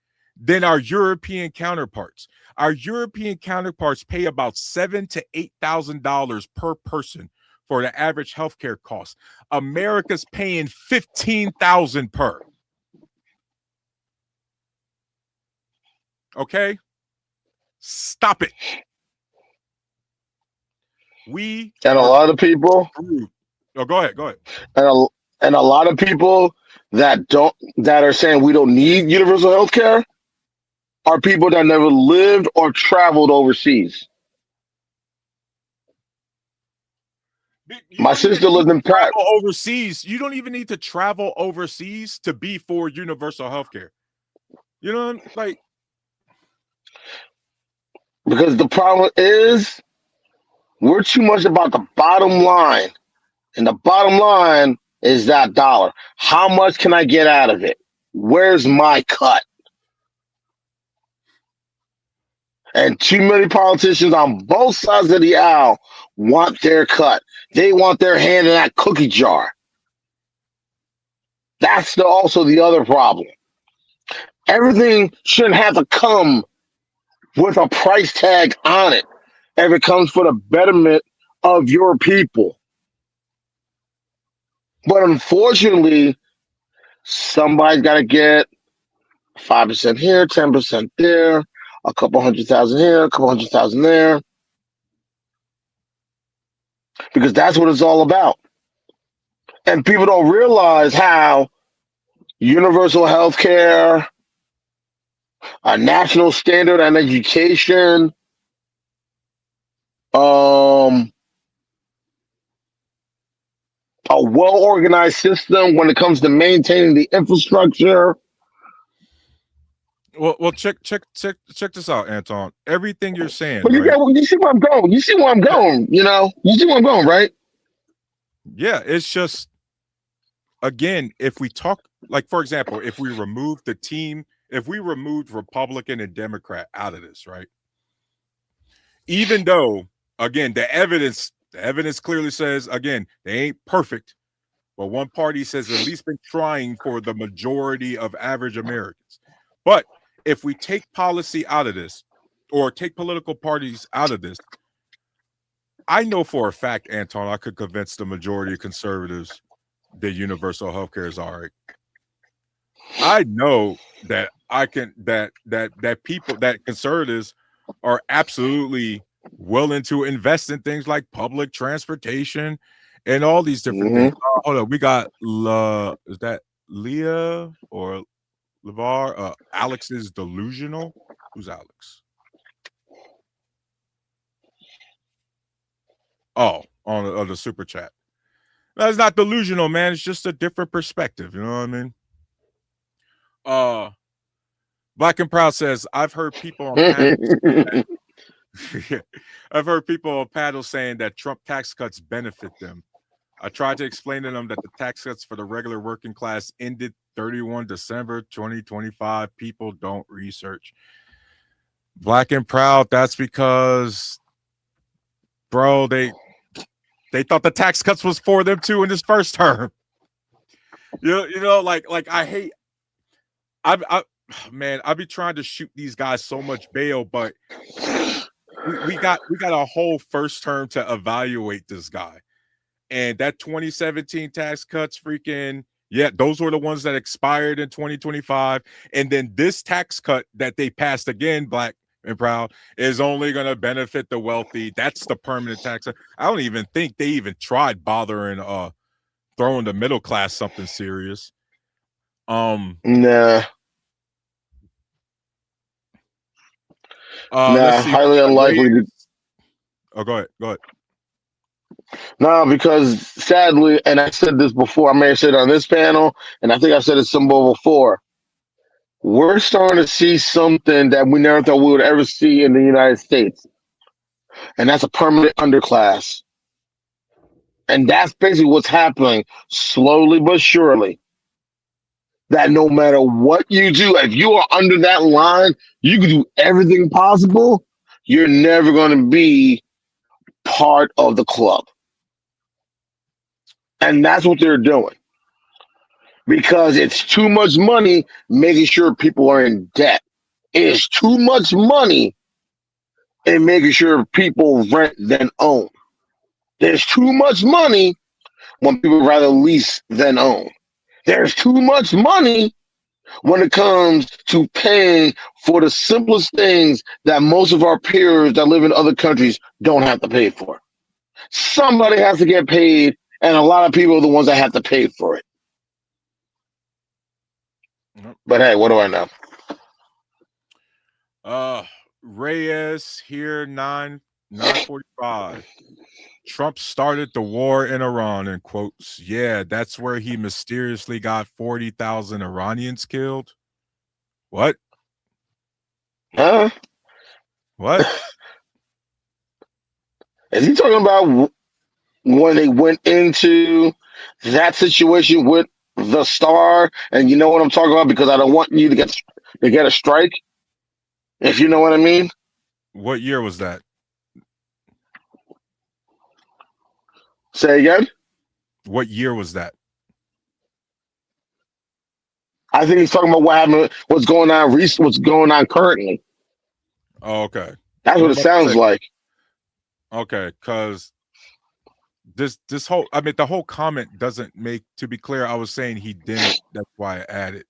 than our European counterparts. Our European counterparts pay about $7,000 to $8,000 per person for the average healthcare cost. America's paying $15,000 per. Okay? Stop it. We And a are lot of people, screwed. Oh, go ahead. Go ahead. and a lot of people that are saying we don't need universal health care are people that never lived or traveled overseas. You My don't even sister need lived to in Paris travel overseas. You don't even need to travel overseas to be for universal health care. You know, like, because the problem is we're too much about the bottom line. And the bottom line is that dollar. How much can I get out of it? Where's my cut? And too many politicians on both sides of the aisle want their cut. They want their hand in that cookie jar. That's also the other problem. Everything shouldn't have to come with a price tag on it if it comes for the betterment of your people. But unfortunately, somebody's got to get 5% here, 10% there, a couple 100,000 here, a couple 100,000 there, because that's what it's all about. And people don't realize how universal health care, a national standard on education, um, a well-organized system when it comes to maintaining the infrastructure. well, check this out, Anton. Everything you're saying, But right? you see where I'm going. You see where I'm going. You see where I'm going, right? Yeah, it's just, again, if we talk, like, for example, if we remove if we removed Republican and Democrat out of this, right? Even though, again, the evidence clearly says, again, they ain't perfect, but one party says at least been trying for the majority of average Americans. But if we take policy out of this, or take political parties out of this, I know for a fact, Anton, I could convince the majority of conservatives that universal health care is all right. I know that I can that people, that conservatives are absolutely willing to invest in things like public transportation and all these different things. Hold on, we got is that Leah or LeVar? Alex is delusional. Who's Alex? Oh, on the super chat. That's not delusional, man. It's just a different perspective. You know what I mean? Black and Proud says, I've heard people on panels I've heard people on panels saying that Trump tax cuts benefit them. I tried to explain to them that the tax cuts for the regular working class ended 31 December 2025. People don't research. Black and Proud, that's because, bro, they thought the tax cuts was for them too in this first term. You know, like I hate, man, I be trying to shoot these guys so much bail, but we got a whole first term to evaluate this guy. And that 2017 tax cuts, freaking, yeah, those were the ones that expired in 2025. And then this tax cut that they passed again, Black and Proud, is only going to benefit the wealthy. That's the permanent tax. I don't even think they even tried bothering throwing the middle class something serious. Nah. Let's see. Highly unlikely. Oh, go ahead. No, because sadly, and I said this before, I may have said it on this panel, and I think I've said it somewhere before. We're starting to see something that we never thought we would ever see in the United States, and that's a permanent underclass. And that's basically what's happening slowly but surely. That no matter what you do, if you are under that line, you can do everything possible. You're never going to be part of the club. And that's what they're doing. Because it's too much money making sure people are in debt. It's too much money in making sure people rent than own. There's too much money when people rather lease than own. There's too much money when it comes to paying for the simplest things that most of our peers that live in other countries don't have to pay for. somebody has to get paid, and a lot of people are the ones that have to pay for it. Yep. But hey, what do I know? Reyes here 9:45. Trump started the war in Iran, in quotes. Yeah, that's where he mysteriously got 40,000 Iranians killed. What? Huh? What? Is he talking about when they went into that situation with the star? And you know what I'm talking about, because I don't want you to get a strike. If you know what I mean. What year was that? Say again. What year was that? I think he's talking about what happened, what's going on currently. Oh, okay. That's what it sounds like. Okay, because this whole, I mean, the whole comment doesn't make, to be clear, I was saying he didn't. That's why I added.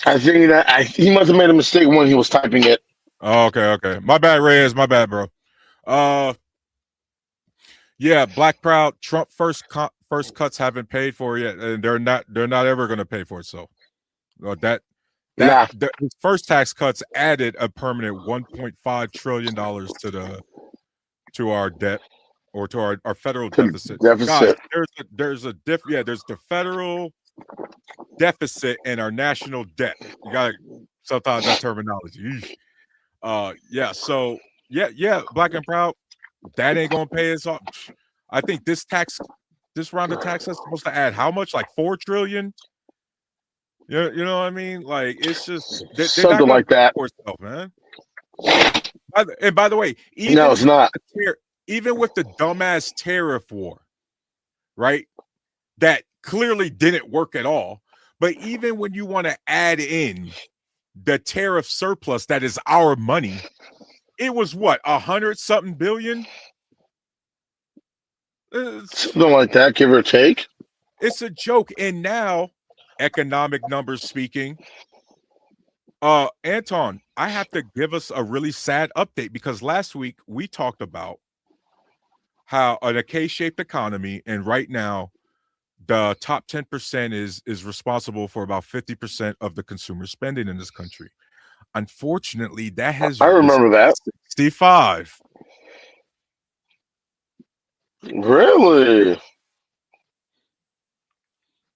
I think that he must have made a mistake when he was typing it. Oh, okay. My bad, Reyes. My bad, bro. Yeah, Black Proud. Trump first cuts haven't paid for it yet, and they're not ever going to pay for it. So his first tax cuts added a permanent $1.5 trillion to our debt, or to our federal deficit. Guys, there's the federal deficit and our national debt. You got sometimes that terminology. So Black and Proud, that ain't gonna pay us off. I think this round of tax is supposed to add how much? Like 4 trillion. You know what I mean? Like, it's just something like that, itself, man. And by the way, no, it's not. Even with the dumbass tariff war, right? That clearly didn't work at all. But even when you want to add in the tariff surplus that is our money, it was what, 100-something billion? Something like that, give or take. It's a joke. And now, economic numbers speaking, Anton, I have to give us a really sad update, because last week we talked about how a K-shaped economy, and right now the top 10% is responsible for about 50% of the consumer spending in this country. Unfortunately, that has, I remember that, 65. Really,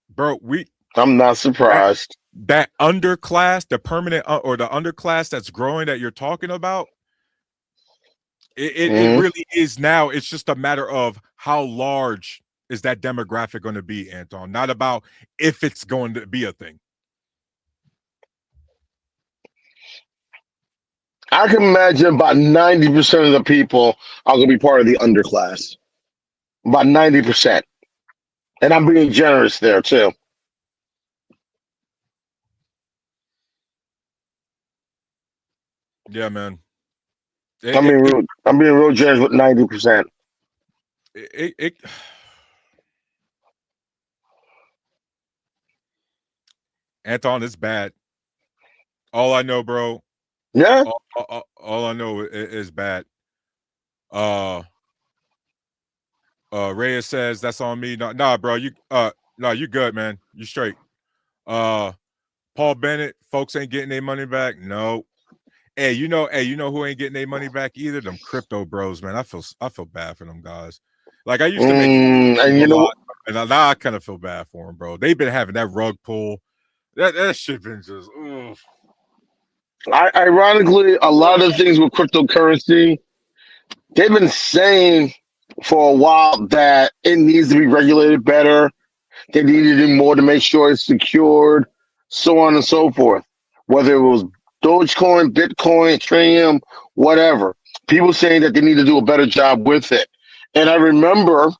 bro. I'm not surprised. That underclass, the permanent or the underclass that's growing that you're talking about, it really is now. It's just a matter of how large is that demographic going to be, Anton, not about if it's going to be a thing. I can imagine about 90% of the people are going to be part of the underclass. About 90%. And I'm being generous there, too. Yeah, man. I'm being real generous with 90%. Anton, it's bad. All I know, bro. Yeah. All I know is bad. Reyes says that's on me. Nah, bro. You good, man. You straight. Paul Bennett, folks ain't getting their money back. No. Hey, you know who ain't getting their money back either? Them crypto bros, man. I feel bad for them guys. Like, I used to make and you know what? And now I kind of feel bad for them, bro. They've been having that rug pull. That shit been just. Ugh. Ironically, a lot of things with cryptocurrency, they've been saying for a while that it needs to be regulated better. They need to do more to make sure it's secured, so on and so forth. Whether it was Dogecoin, Bitcoin, Ethereum, whatever. People saying that they need to do a better job with it. And I remember,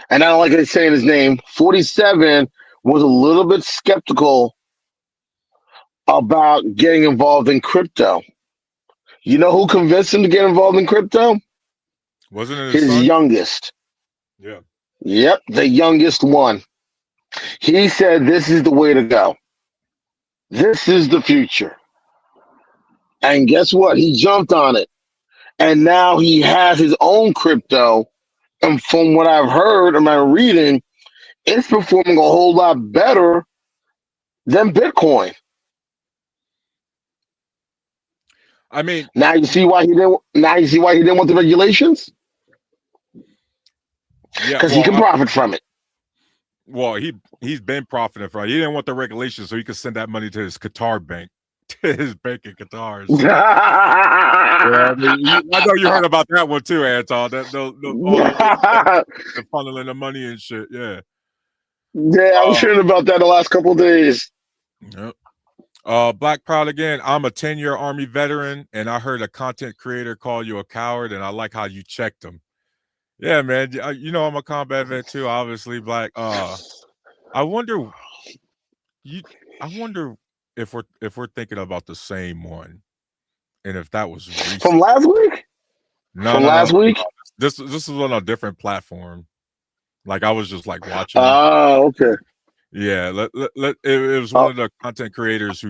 and I don't like saying his name, 47 was a little bit skeptical about getting involved in crypto. You know who convinced him to get involved in crypto? Wasn't it his son? youngest? Yeah. Yep, the youngest one. He said, this is the way to go. This is the future. And guess what? He jumped on it. And now he has his own crypto. And from what I've heard and I'm reading, it's performing a whole lot better than Bitcoin. I mean, Now you see why he didn't. Now you see why he didn't want the regulations, yeah. because he can profit from it. Well, he's been profiting from it. He didn't want the regulations, so he could send that money to his Qatar bank, to his bank in Qatar. So. Yeah, I know you heard about that one too, Anton. That the funneling the money and shit. Yeah. Yeah, I was hearing about that the last couple of days. Yep. Black Proud again. I'm a 10-year Army veteran, and I heard a content creator call you a coward, and I like how you checked him. Yeah, man. You know I'm a combat vet too, obviously, Black. I wonder if we're thinking about the same one, and if that was recent. From last week. No, from no, last no. week. This was on a different platform. Like I was just like watching. Oh, okay. Yeah, it was one of the content creators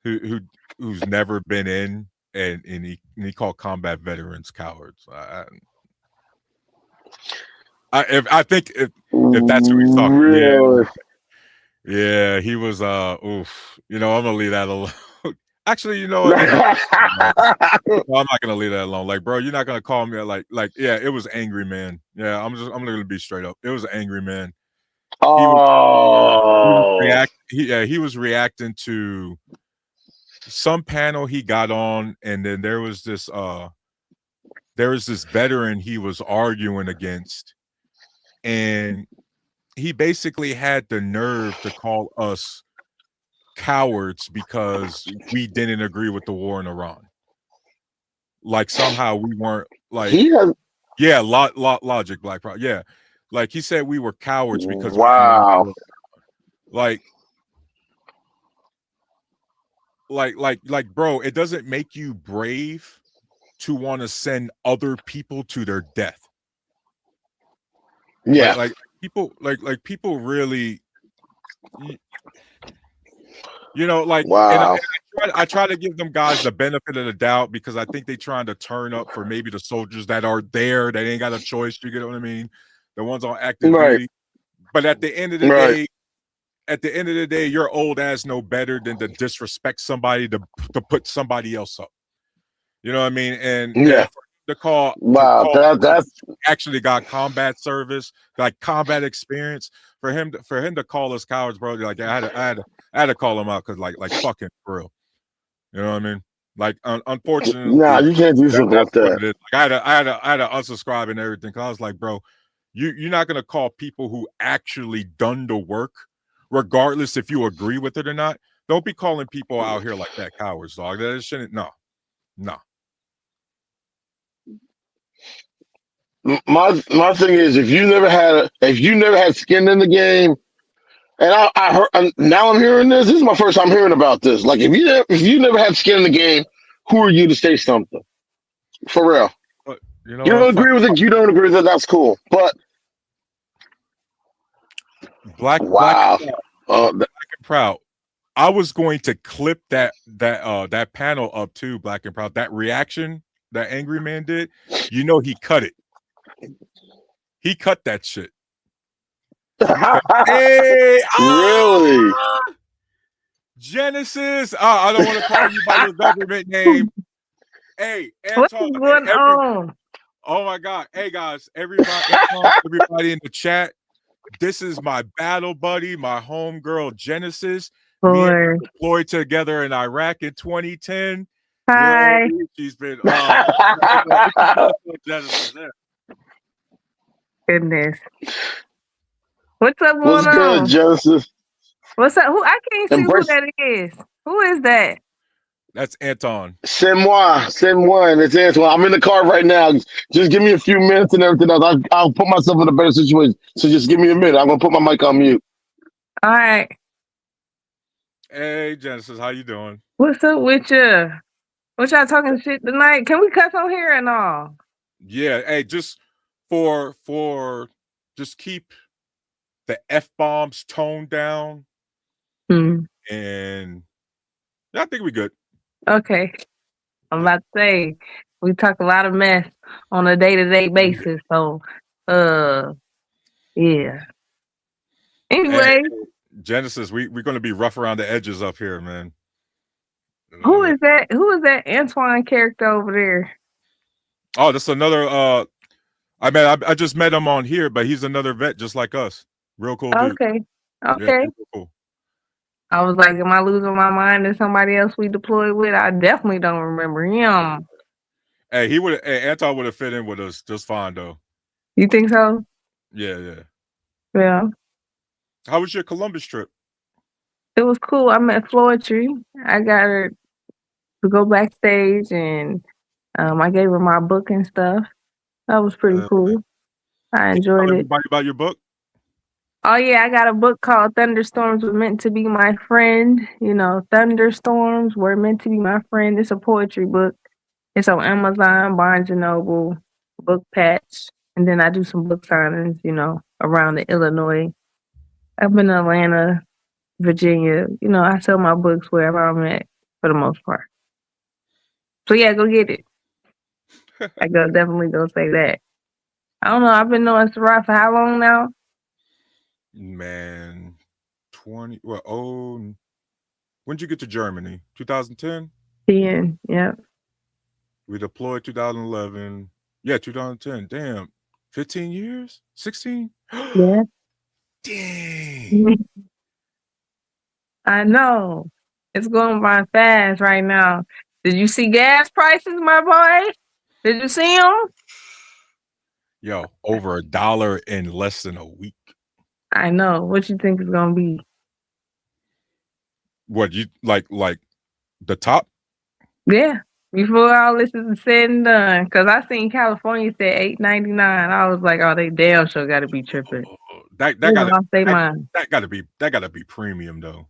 who's never been in, and he called combat veterans cowards. I think if that's who he's talking, really? Yeah, he was. Oof. You know, I'm gonna leave that alone. Actually, you know what? No, I'm not gonna leave that alone. Like, bro, you're not gonna call me like. Yeah, it was Angry Man. Yeah, I'm gonna be straight up. It was Angry Man. He was reacting to some panel he got on, and then there was this veteran he was arguing against, and he basically had the nerve to call us cowards because we didn't agree with the war in Iran. Like somehow we weren't like logic, Black Proud. Yeah. Like he said we were cowards because wow. Like bro, it doesn't make you brave to want to send other people to their death. Yeah. Like people people really you know, like, wow. and I try to give them guys the benefit of the doubt because I think they're trying to turn up for maybe the soldiers that are there. They ain't got a choice. You get what I mean? The ones on active duty. But at the end of the day, your old ass know better than to disrespect somebody to put somebody else up. You know what I mean? And the call. Wow, that's actually got combat service, like combat experience. For him to call us cowards, bro. Like I had to call him out because like fucking for real. You know what I mean? Like unfortunately, nah, you can't do something like that. Like, I had to unsubscribe and everything. Cause I was like, bro, you're not gonna call people who actually done the work, regardless if you agree with it or not. Don't be calling people out here like that cowards, dog. That shouldn't. No. My thing is, if you never had skin in the game, and I heard now I'm hearing this. This is my first time hearing about this. Like if you never had skin in the game, who are you to say something? For real. You know, you don't agree with it. You don't agree with it. That's cool. But Black and Proud. I was going to clip that panel up too, Black and Proud. That reaction that Angry Man did. You know, he cut it. He cut that shit. Hey, really? Genesis. I don't want to call you by your government name. Hey, Anton, what's going on? Oh my God. Hey guys, everybody in the chat. This is my battle buddy, my homegirl Genesis. Me and her deployed together in Iraq in 2010. Hi. She's been Genesis there. Goodness. What's up going What's on? good, Genesis? What's up? Who I can't see who that is. Who is that? That's Anton. C'est moi. It's Antoine. I'm in the car right now. Just give me a few minutes and everything else. I'll put myself in a better situation. So just give me a minute. I'm gonna put my mic on mute. All right. Hey Genesis, how you doing? What's up with you? What y'all talking shit tonight? Can we cuss on here and all? Yeah. Hey, just for just keep the F-bombs toned down. And I think we good. Okay. I'm about to say we talk a lot of mess on a day-to-day basis. So yeah. Hey, Anyway, Genesis, we're gonna be rough around the edges up here, man. who is that? Who is that Antoine character over there? Oh, that's another I just met him on here, but he's another vet just like us. Real cool dude. Okay. Yeah, Okay. real cool. I was like, am I losing my mind to somebody else we deployed with? I definitely don't remember him. Hey, Anton would have fit in with us just fine though. You think so? Yeah. Yeah. How was your Columbus trip? It was cool. I met Floetry. I got her to go backstage and I gave her my book and stuff. That was pretty cool. I enjoyed Tell it. everybody about your book. Oh yeah, I got a book called Thunderstorms Were Meant to Be My Friend. You know, Thunderstorms Were Meant to Be My Friend. It's a poetry book. It's on Amazon, Barnes and Noble, Book Patch, and then I do some book signings, you know, around the Illinois. I've been in Atlanta, Virginia. You know, I sell my books wherever I'm at for the most part. So yeah, go get it. I definitely go say that. I don't know. I've been knowing Sarat for how long now? Man, 20. Well, when did you get to Germany? 2010. 10. Yeah. We deployed 2011. Yeah, 2010. Damn, 15 years? 16? Yeah. Dang. I know. It's going by fast right now. Did you see gas prices, my boy? Did you see them? Yo, over $1 in less than a week. I know. What you think it's gonna be? What you like the top? Yeah. Before all this is said and done, because I seen California said $8.99. I was like, oh, they damn sure got to be tripping. That They gotta lost their mind. that gotta be premium though.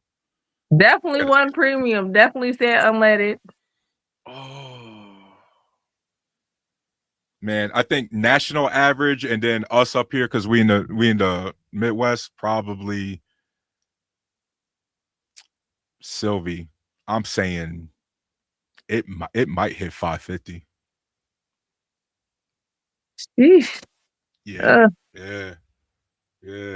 Definitely one premium. Definitely said unleaded. Oh man, I think national average and then us up here because we in the Midwest probably. Sylvie, I'm saying it might hit 550. Sheesh. Yeah. I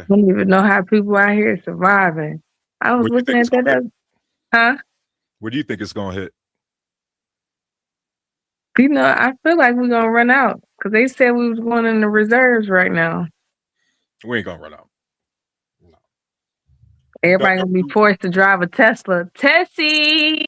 don't even know how people out here surviving. I was looking at that. Huh? What do you think it's gonna hit? You know, I feel like we're gonna run out because they said we was going in the reserves right now. We ain't gonna run out. No. Everybody gonna be forced to drive a Tesla. Tessie!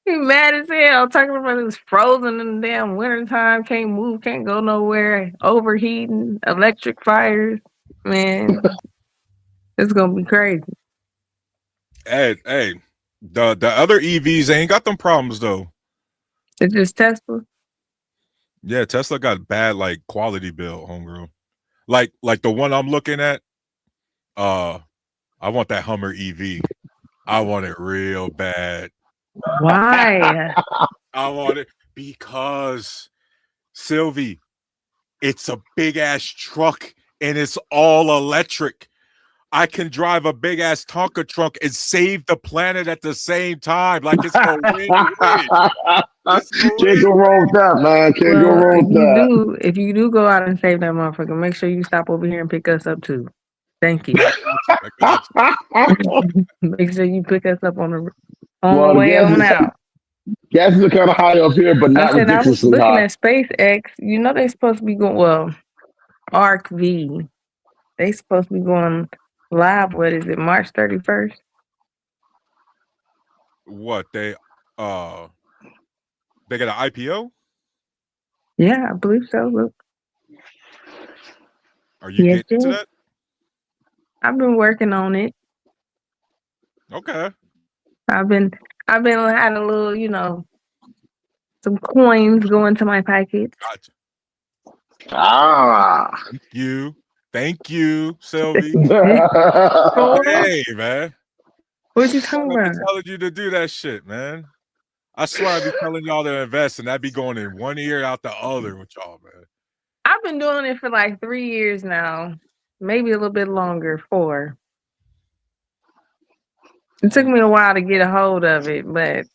He mad as hell talking about it was frozen in the damn wintertime, can't move, can't go nowhere, overheating, electric fires. Man, it's gonna be crazy. Hey, the other EVs ain't got them problems though. It's just Tesla. Yeah, Tesla got bad like quality bill, homegirl. Like the one I'm looking at. I want that Hummer EV. I want it real bad. Why? I want it because Sylvie, it's a big ass truck and it's all electric. I can drive a big ass Tonka truck and save the planet at the same time. Like it's a win-win. Can't go wrong with that, man. Can't go wrong with that. If you do go out and save that motherfucker, make sure you stop over here and pick us up too. Thank you. I got you. Make sure you pick us up on the way on out. Gas is kind of high up here, but not ridiculously I was looking high. at SpaceX. You know they're supposed to be going. Well, Arc V. They supposed to be going live. What is it? March 31st. What they got an IPO? Yeah, I believe so. Look. Are you getting into that? I've been working on it. Okay. I've been had a little, you know, some coins go into my pockets. Gotcha. Ah. Thank you, Sylvie. Hey, man. What you talking about? I be telling you to do that shit, man. I swear I be telling y'all to invest, and that be going in one ear out the other with y'all, man. I've been doing it for like 3 years now, maybe a little bit longer. 4. It took me a while to get a hold of it, but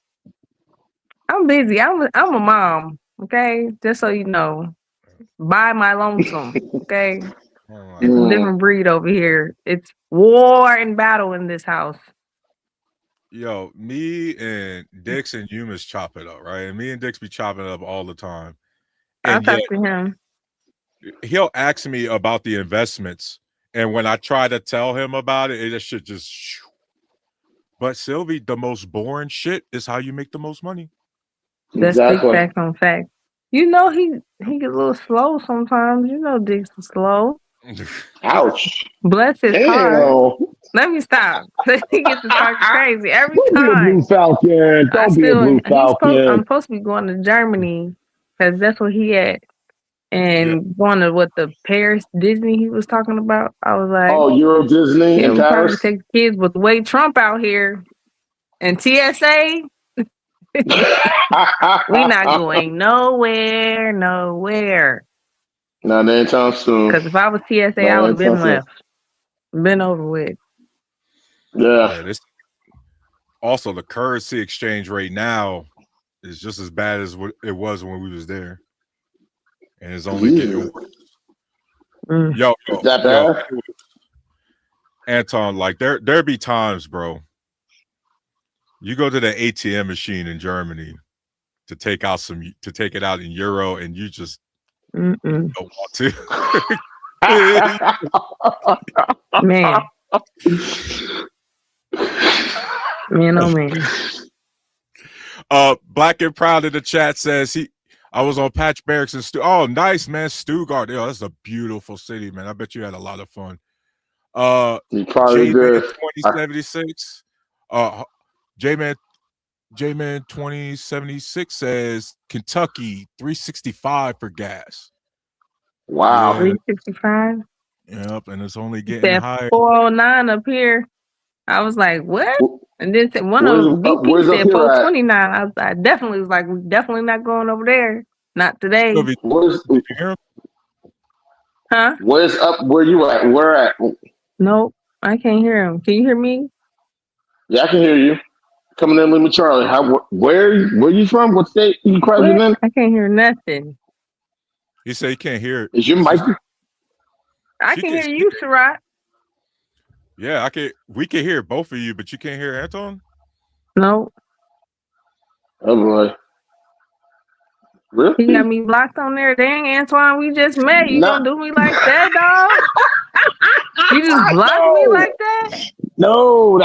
I'm busy. I'm a mom, okay? Just so you know. By my lonesome, okay? It's a different breed over here. It's war and battle in this house. Yo, me and Dix and Humus chop it up, right? And me and Dix be chopping it up all the time. I'll And talk yet to him. he'll ask me about the investments. And when I try to tell him about it, it should just. But Sylvie, the most boring shit is how you make the most money. That's big fact on fact. You know he gets a little slow sometimes. You know Dix is slow. Ouch. Bless his heart. Let me stop. He gets to talk crazy every time. Don't be a Blue Falcon. Don't be a Blue Falcon. I'm supposed to be going to Germany because that's what he at. And going to the Paris Disney he was talking about. I was like, oh, Euro Disney in Paris? Probably take the kids, but the way Trump out here and TSA, we not going nowhere. Not anytime soon. Because if I was TSA, I would have been left. Been over with. Yeah. Also, the currency exchange rate now is just as bad as what it was when we was there. And it's only getting worse. Yo, that bad? Anton, like there be times, bro. You go to the ATM machine in Germany to take it out in euro, and you just don't want to. Man, oh man. Black and Proud in the chat says I was on Patch Barracks in oh, nice, man. Stuttgart. Yo, that's a beautiful city, man. I bet you had a lot of fun. You probably did. 2076. J-Man 2076 says Kentucky 365 for gas. Wow. 365? Yep, and it's only getting higher. 409 up here. I was like, what? And then one of them BP said 429. I definitely was like, we're definitely not going over there. Not today. Huh? Where's up? Where you at? Where at? Nope, I can't hear him. Can you hear me? Yeah, I can hear you. Coming in with Charlie. Where you from? What state you present in? I can't hear nothing. You say you can't hear it. Is your mic? I can hear you, Sherrod. Yeah, we can hear both of you, but you can't hear Anton? No. Oh boy. Really? He got me blocked on there. Dang, Antoine, we just met. You gonna do me like that, dog? You just blocked me like that? No,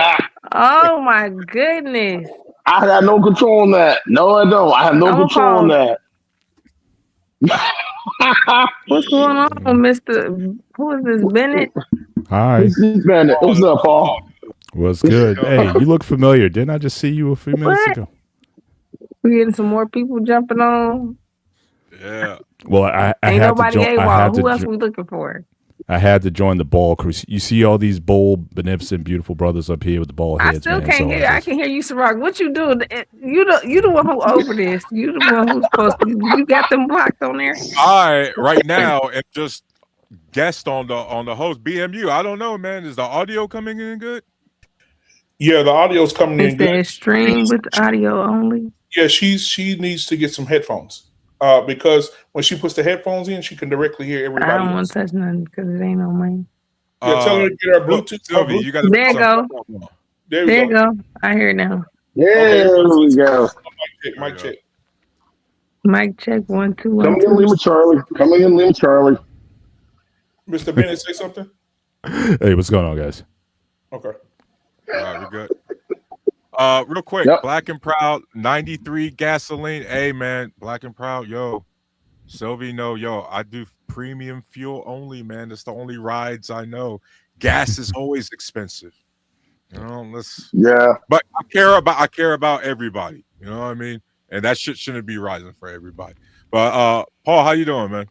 oh my goodness. I have no control on that. No, I don't. I have no control on that. What's going on, Mr. Who is this, Bennett? Hi. This is Bennett. What's up, Paul? What's good? Hey, you look familiar. Didn't I just see you a few minutes ago? We getting some more people jumping on. Yeah. Well, I ain't had nobody to join. Who else we looking for? I had to join the ball crew. You see all these bold, beneficent, beautiful brothers up here with the ball heads. I still can't hear. I can hear you, Ciroc. What you do? You the one who over this. You the one who's supposed to. You got them blocked on there. I right now am just guest on the host BMU. I don't know, man. Is the audio coming in good? Yeah, the audio's coming in good. Is stream with audio only? Yeah, she needs to get some headphones. Because when she puts the headphones in, she can directly hear everybody. I don't want to touch nothing because it ain't on mine. Yeah, tell her to get her Bluetooth. Sylvie, you gotta there you go. There you go. I hear it now. There we go. Mic check. Mic check 1 2 1. Coming in, Lima Charlie. Coming in, Lima Charlie. Mr. Bennett, say something. Hey, what's going on, guys? Okay. All right, we're good. Real quick, Yep. Black and Proud 93 gasoline. Hey man, Black and Proud, yo. Sylvie, yo, I do premium fuel only, man. That's the only rides I know. Gas is always expensive. Yeah. But I care about everybody. You know what I mean? And that shit shouldn't be rising for everybody. But Paul, how you doing, man?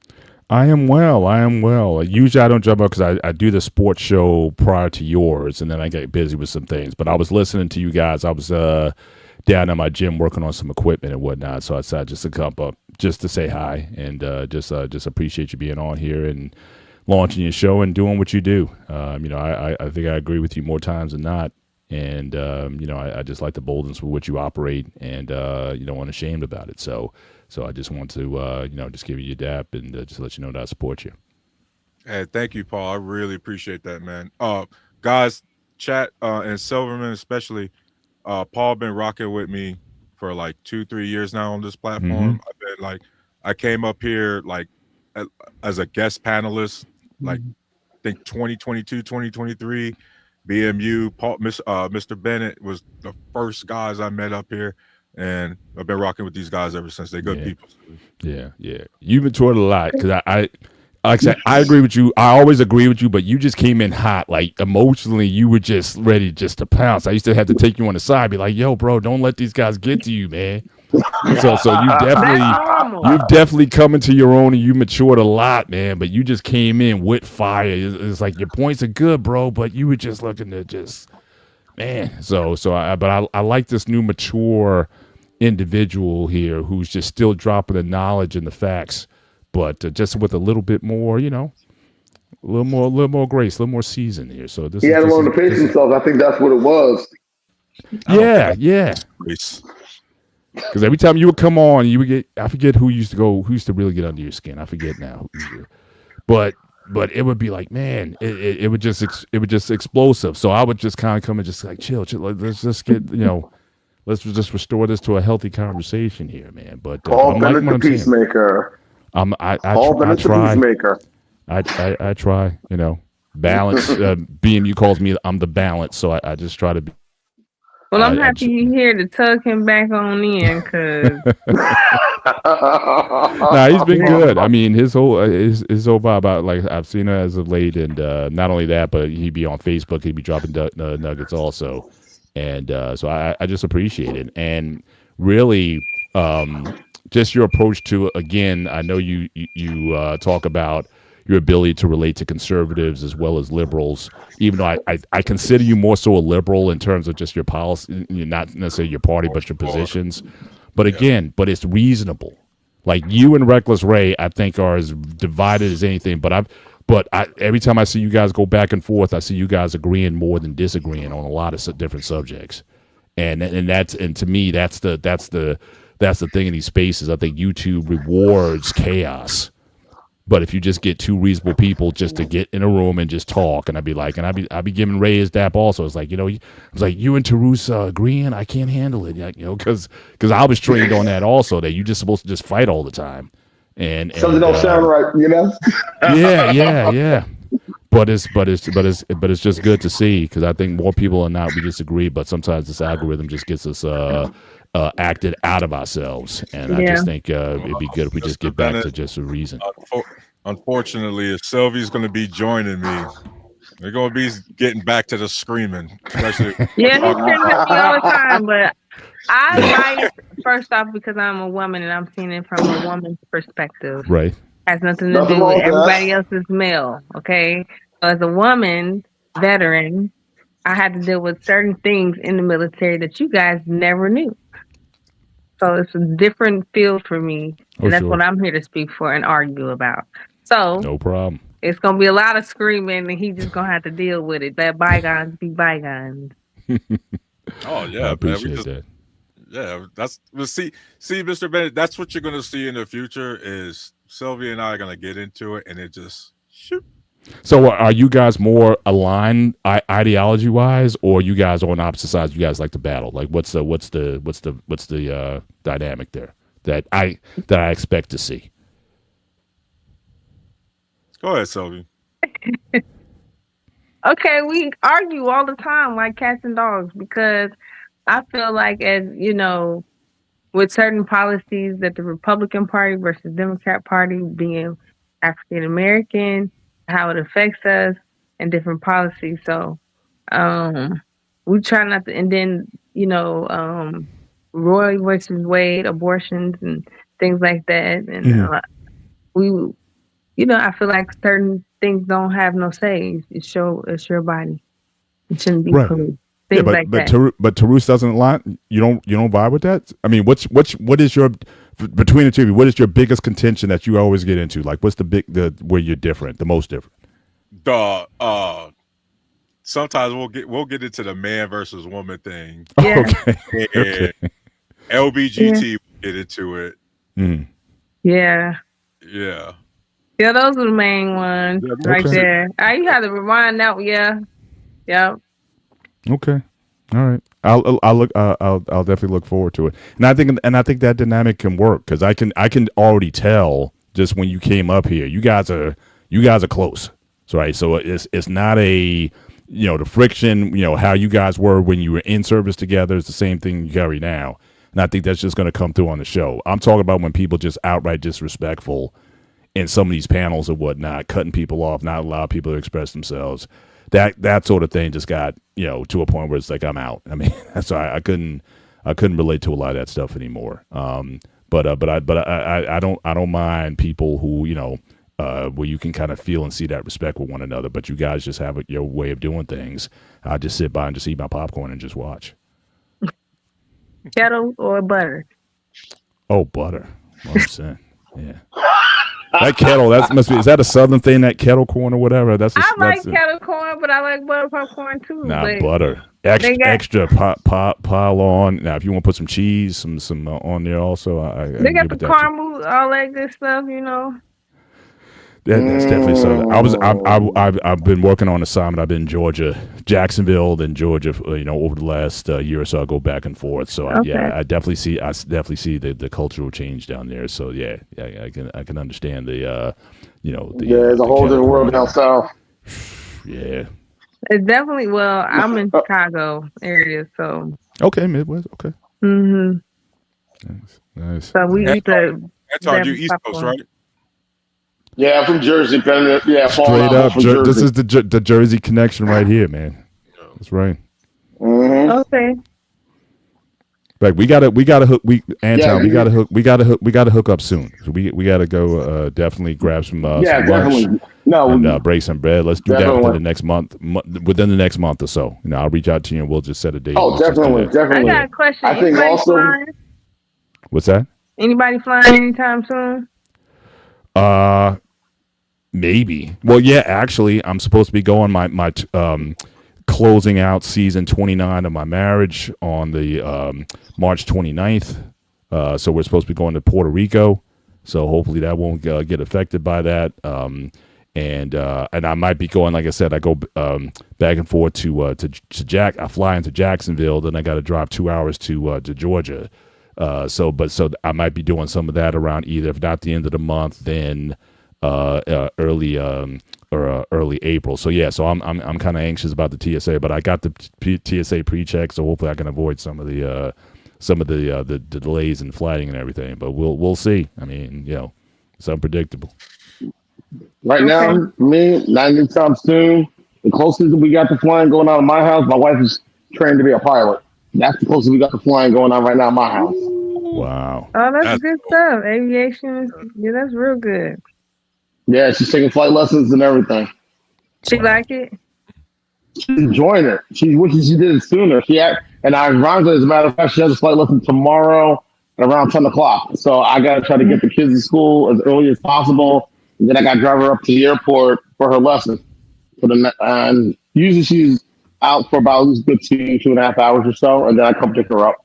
I am well. Usually I don't jump up because I do the sports show prior to yours, and then I get busy with some things. But I was listening to you guys. I was down at my gym working on some equipment and whatnot, so I decided just to come up just to say hi and just appreciate you being on here and launching your show and doing what you do. I think I agree with you more times than not. And I just like the boldness with which you operate, and unashamed about it. So I just want to just give you your dap and just let you know that I support you. Hey, thank you, Paul. I really appreciate that, man. Guys, chat and Silverman especially. Paul been rocking with me for like 2-3 years now on this platform. I've been I came up here as a guest panelist, I think 2022, 2023. BMU, Paul, Mr. Bennett was the first guys I met up here, and I've been rocking with these guys ever since. They're good people. Yeah. You matured a lot because like I said, I agree with you. I always agree with you, but you just came in hot. Like emotionally, you were just ready just to pounce. I used to have to take you on the side, be like, "Yo, bro, don't let these guys get to you, man." So you've definitely come into your own, and you matured a lot, man. But you just came in with fire. It's like your points are good, bro, but you were just looking to just, man. I like this new mature individual here who's just still dropping the knowledge and the facts, but just with a little bit more, a little more grace, a little more season here. So he had to learn to pace himself. I think that's what it was. Yeah. Because every time you would come on, you would get, I forget who used to really get under your skin. I forget now. But it would be like, man, it would just explosive. So I would just kind of come and just like, chill. Let's just get, let's just restore this to a healthy conversation here, man. But Paul Bennett the peacemaker. Paul Bennett the peacemaker. I try, balance. BMU calls me, I'm the balance. So I just try to be. Well, I'm happy you're here to tug him back on in, cause he's been good. I mean, his whole vibe. Like I've seen it as of late, and not only that, but he'd be on Facebook. He'd be dropping nuggets also, and so I just appreciate it. And really, just your approach to it. Again, I know you talk about your ability to relate to conservatives as well as liberals, even though I consider you more so a liberal in terms of just your policy, not necessarily your party, but your positions. But again, it's reasonable. Like you and Reckless Ray, I think are as divided as anything. But every time I see you guys go back and forth, I see you guys agreeing more than disagreeing on a lot of different subjects. And to me, that's the thing in these spaces. I think YouTube rewards chaos. But if you just get two reasonable people just to get in a room and just talk, and I'd be giving Ray his dap also. It's like, it's like you and Teresa agreeing, I can't handle it, because I was trained on that also, that you're just supposed to just fight all the time. And something don't sound right, Yeah. But it's just good to see, because I think more people are not, we disagree, but sometimes this algorithm just gets us acted out of ourselves, and I just think it'd be good if we just get back to just a reason. Unfortunately, if Sylvie's going to be joining me, we're going to be getting back to the screaming. Especially he's screaming at me all the time, but I like, first off, because I'm a woman and I'm seeing it from a woman's perspective. Right. Has nothing to do with everybody else's male, okay? So as a woman, veteran, I had to deal with certain things in the military that you guys never knew. So it's a different field for me, and that's what I'm here to speak for and argue about. So no problem. It's gonna be a lot of screaming, and he's just gonna have to deal with it. Let bygones be bygones. Oh yeah, I appreciate that. Yeah, see, Mr. Bennett, that's what you're gonna see in the future. Is Sylvia and I are gonna get into it, and it just shoot. So are you guys more aligned ideology wise, or you guys on opposite sides? You guys like to battle? Like what's the dynamic there that I expect to see? Go ahead, Sylvia. Okay, we argue all the time like cats and dogs, because I feel like, as you know, with certain policies that the Republican Party versus Democrat Party, being African American, how it affects us, and different policies. So we try not to, and then, Roe versus Wade, abortions and things like that. And I feel like certain things don't have no say. It's your body. It shouldn't be polluted. Things like that. But Teresa doesn't lie. You don't vibe with that? I mean, what is your, between the two of you, what is your biggest contention that you always get into? Like, what's where you're different, the most different? sometimes we'll get into the man versus woman thing. Yeah. Okay. And LBGT will get into it. Mm. Yeah. Yeah. Yeah, those are the main ones Yeah, right okay. there. You have to rewind that. Yeah. Yep. Okay. All right. I'll look. I'll definitely look forward to it. And I think that dynamic can work because I can already tell just when you came up here. You guys are close. So right. So it's not a the friction. How you guys were when you were in service together is the same thing you carry now. And I think that's just going to come through on the show. I'm talking about when people just outright disrespectful in some of these panels or whatnot, cutting people off, not allow people to express themselves. That sort of thing just got to a point where it's like I'm out. I mean, so I couldn't relate to a lot of that stuff anymore. But I don't mind people who where you can kind of feel and see that respect with one another. But you guys just have your way of doing things. I just sit by and just eat my popcorn and just watch. Kettle or butter? Oh, butter, 100%. Yeah. That kettle, is that a southern thing? That kettle corn or whatever. I like kettle corn, but I like butter popcorn too. Nah, butter. Extra pile on. Now, if you want to put some cheese, some on there also. They got the caramel, all that good stuff. That's definitely so. I've been working on assignment. I've been in Georgia, Jacksonville, then Georgia. Over the last year or so, I go back and forth. So I definitely see the cultural change down there. So I can understand the there's a whole different world down south. Yeah, it's definitely. Well, I'm in Chicago area, so okay, Midwest, okay. Mm-hmm. Nice. So we eat the. That's all you East Coast, right? Yeah, I'm from Jersey. Yeah, straight up. This is the Jersey connection right here, man. That's right. Mm-hmm. Okay. Like we gotta hook. We gotta hook up soon. So we gotta go. Definitely grab some. Some definitely. Lunch No, and break some bread. Let's do that within the next month. Within the next month or so. I'll reach out to you and we'll just set a date. Oh, definitely. I got a question. I think also. Flying? What's that? Anybody flying anytime soon? Maybe. Well, yeah. Actually, I'm supposed to be going my closing out season 29 of my marriage on the March 29th. So we're supposed to be going to Puerto Rico. So hopefully that won't get affected by that. And I might be going. Like I said, I go back and forth to I fly into Jacksonville, then I got to drive 2 hours to Georgia. So I might be doing some of that around either, if not the end of the month, then early April. So yeah, so I'm kind of anxious about the TSA, but I got the TSA pre-check, so hopefully I can avoid some of the delays in flighting and everything. But we'll see. I mean, it's unpredictable. Right now, me, not anytime soon. The closest we got to flying going on in my house, my wife is trained to be a pilot. That's the closest we got to flying going on right now in my house. Wow. Oh, that's good stuff. Aviation, that's real good. Yeah, she's taking flight lessons and everything. She like it? She's enjoying it. She wishes she did it sooner. Ironically, as a matter of fact, she has a flight lesson tomorrow at around 10 o'clock. So I got to try to get the kids to school as early as possible. And then I got to drive her up to the airport for her lesson. And usually she's out for about at least good 2.5 hours or so, and then I come pick her up.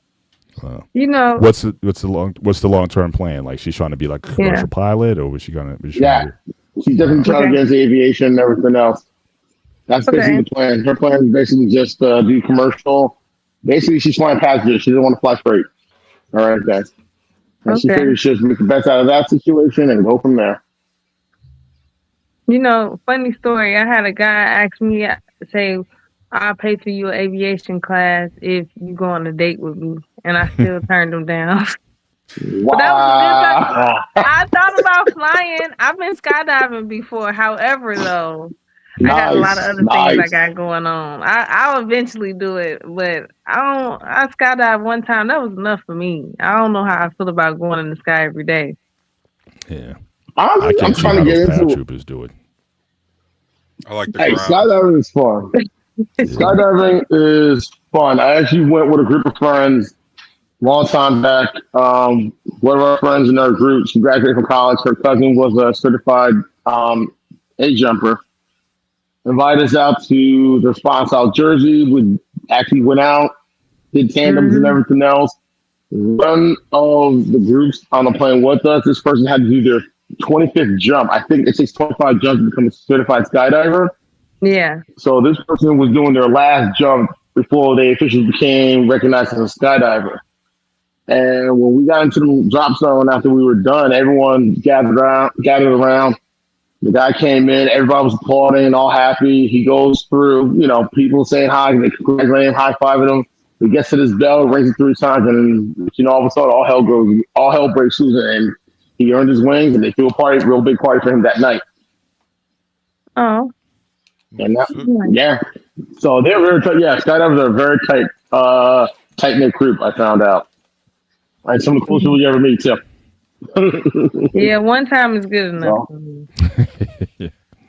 What's the long-term plan? Like, she's trying to be like a commercial pilot, or was she gonna? She's definitely trying to get into aviation and everything else. That's basically the plan. Her plan is basically just do commercial. Basically, she's flying passenger. She doesn't want to fly straight. All right, guys. And she figures she'll make the best out of that situation and go from there. Funny story. I had a guy ask me, say, I'll pay for your aviation class if you go on a date with me. And I still turned him down. Wow. But that was a good time. I thought about flying. I've been skydiving before. However, though, I got a lot of other things I got going on. I'll eventually do it, but I skydived one time. That was enough for me. I don't know how I feel about going in the sky every day. Yeah. I'm trying to get into it. Paratroopers do it. I like the skydiving is fun. Skydiving is fun. I actually went with a group of friends long time back. One of our friends in our group, she graduated from college. Her cousin was a certified A jumper. invited us out to the spot in South Jersey. We actually went out, did tandems and everything else. One of the groups on the plane with us, this person had to do their 25th jump. I think it takes 25 jumps to become a certified skydiver. Yeah. So this person was doing their last jump before they officially became recognized as a skydiver. And when we got into the drop zone after we were done, everyone gathered around. The guy came in, everybody was applauding, all happy. He goes through, people saying hi, they congratulate him, high fiving him. He gets to this bell, rings it 3 times, and all of a sudden, all hell breaks loose, and he earned his wings, and they threw a party, real big party for him that night. Oh. And yeah, so they're very tight. Yeah, skydivers are a very tight knit group. I found out, and some of the coolest people you ever meet too. Yeah, one time is good enough.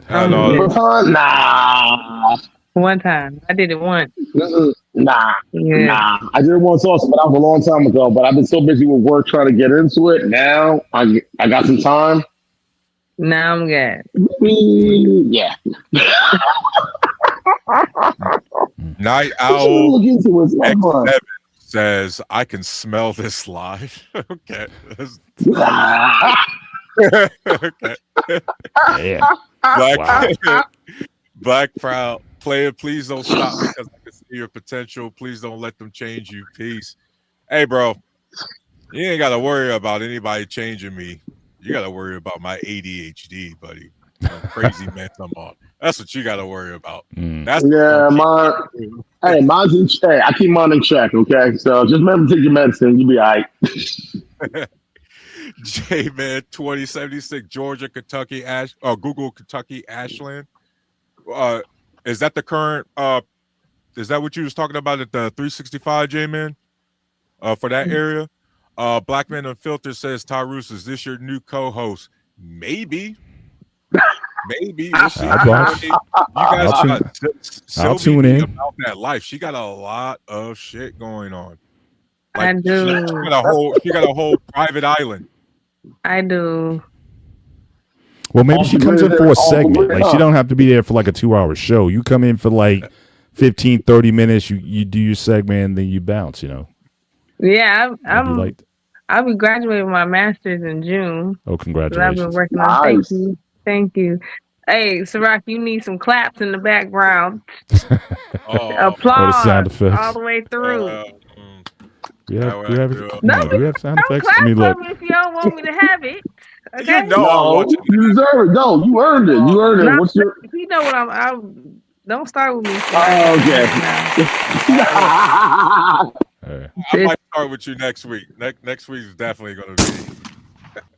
Nah. One time. I did it once. Nah. I did it once also, but that was a long time ago. But I've been so busy with work trying to get into it. Now I got some time. Now I'm good. Yeah. Night Owl Look into it. X7 says, I can smell this live. Okay. Okay. Yeah. Black Proud player, please don't stop because I can see your potential. Please don't let them change you. Peace. Hey, bro, you ain't got to worry about anybody changing me. You got to worry about my ADHD, buddy. Crazy meds I'm on. That's what you got to worry about. That's mine's in check. I keep mine in check. Okay, so just remember to take your medicine. You'll be all right. J-Man 2076 Georgia, Kentucky, Google Kentucky Ashland. Is that the current is that what you was talking about at the 365, J-Man? For that area? Black Man Unfiltered says, Tyrus, is this your new co-host? Maybe. Maybe. We'll see. I'll tune in about that life. She got a lot of shit going on. I do. She got a whole private island. I do. Well, maybe she comes in for a segment. Like, she don't have to be there for like a 2-hour show. You come in for like 15, 30 minutes. You do your segment, and then you bounce. Yeah, I'll be graduating with my master's in June. Oh, congratulations! I've been working on. Thank you. Hey, Ciroc, you need some claps in the background. Applause sound effects all the way through. Do we have sound effects? Clap for me if you don't want me to have it. Okay? You deserve it. No, you earned it. You earned it. What's your? You know what I'm. Don't start with me. Okay. I might start with you next week. Next week is definitely going to be.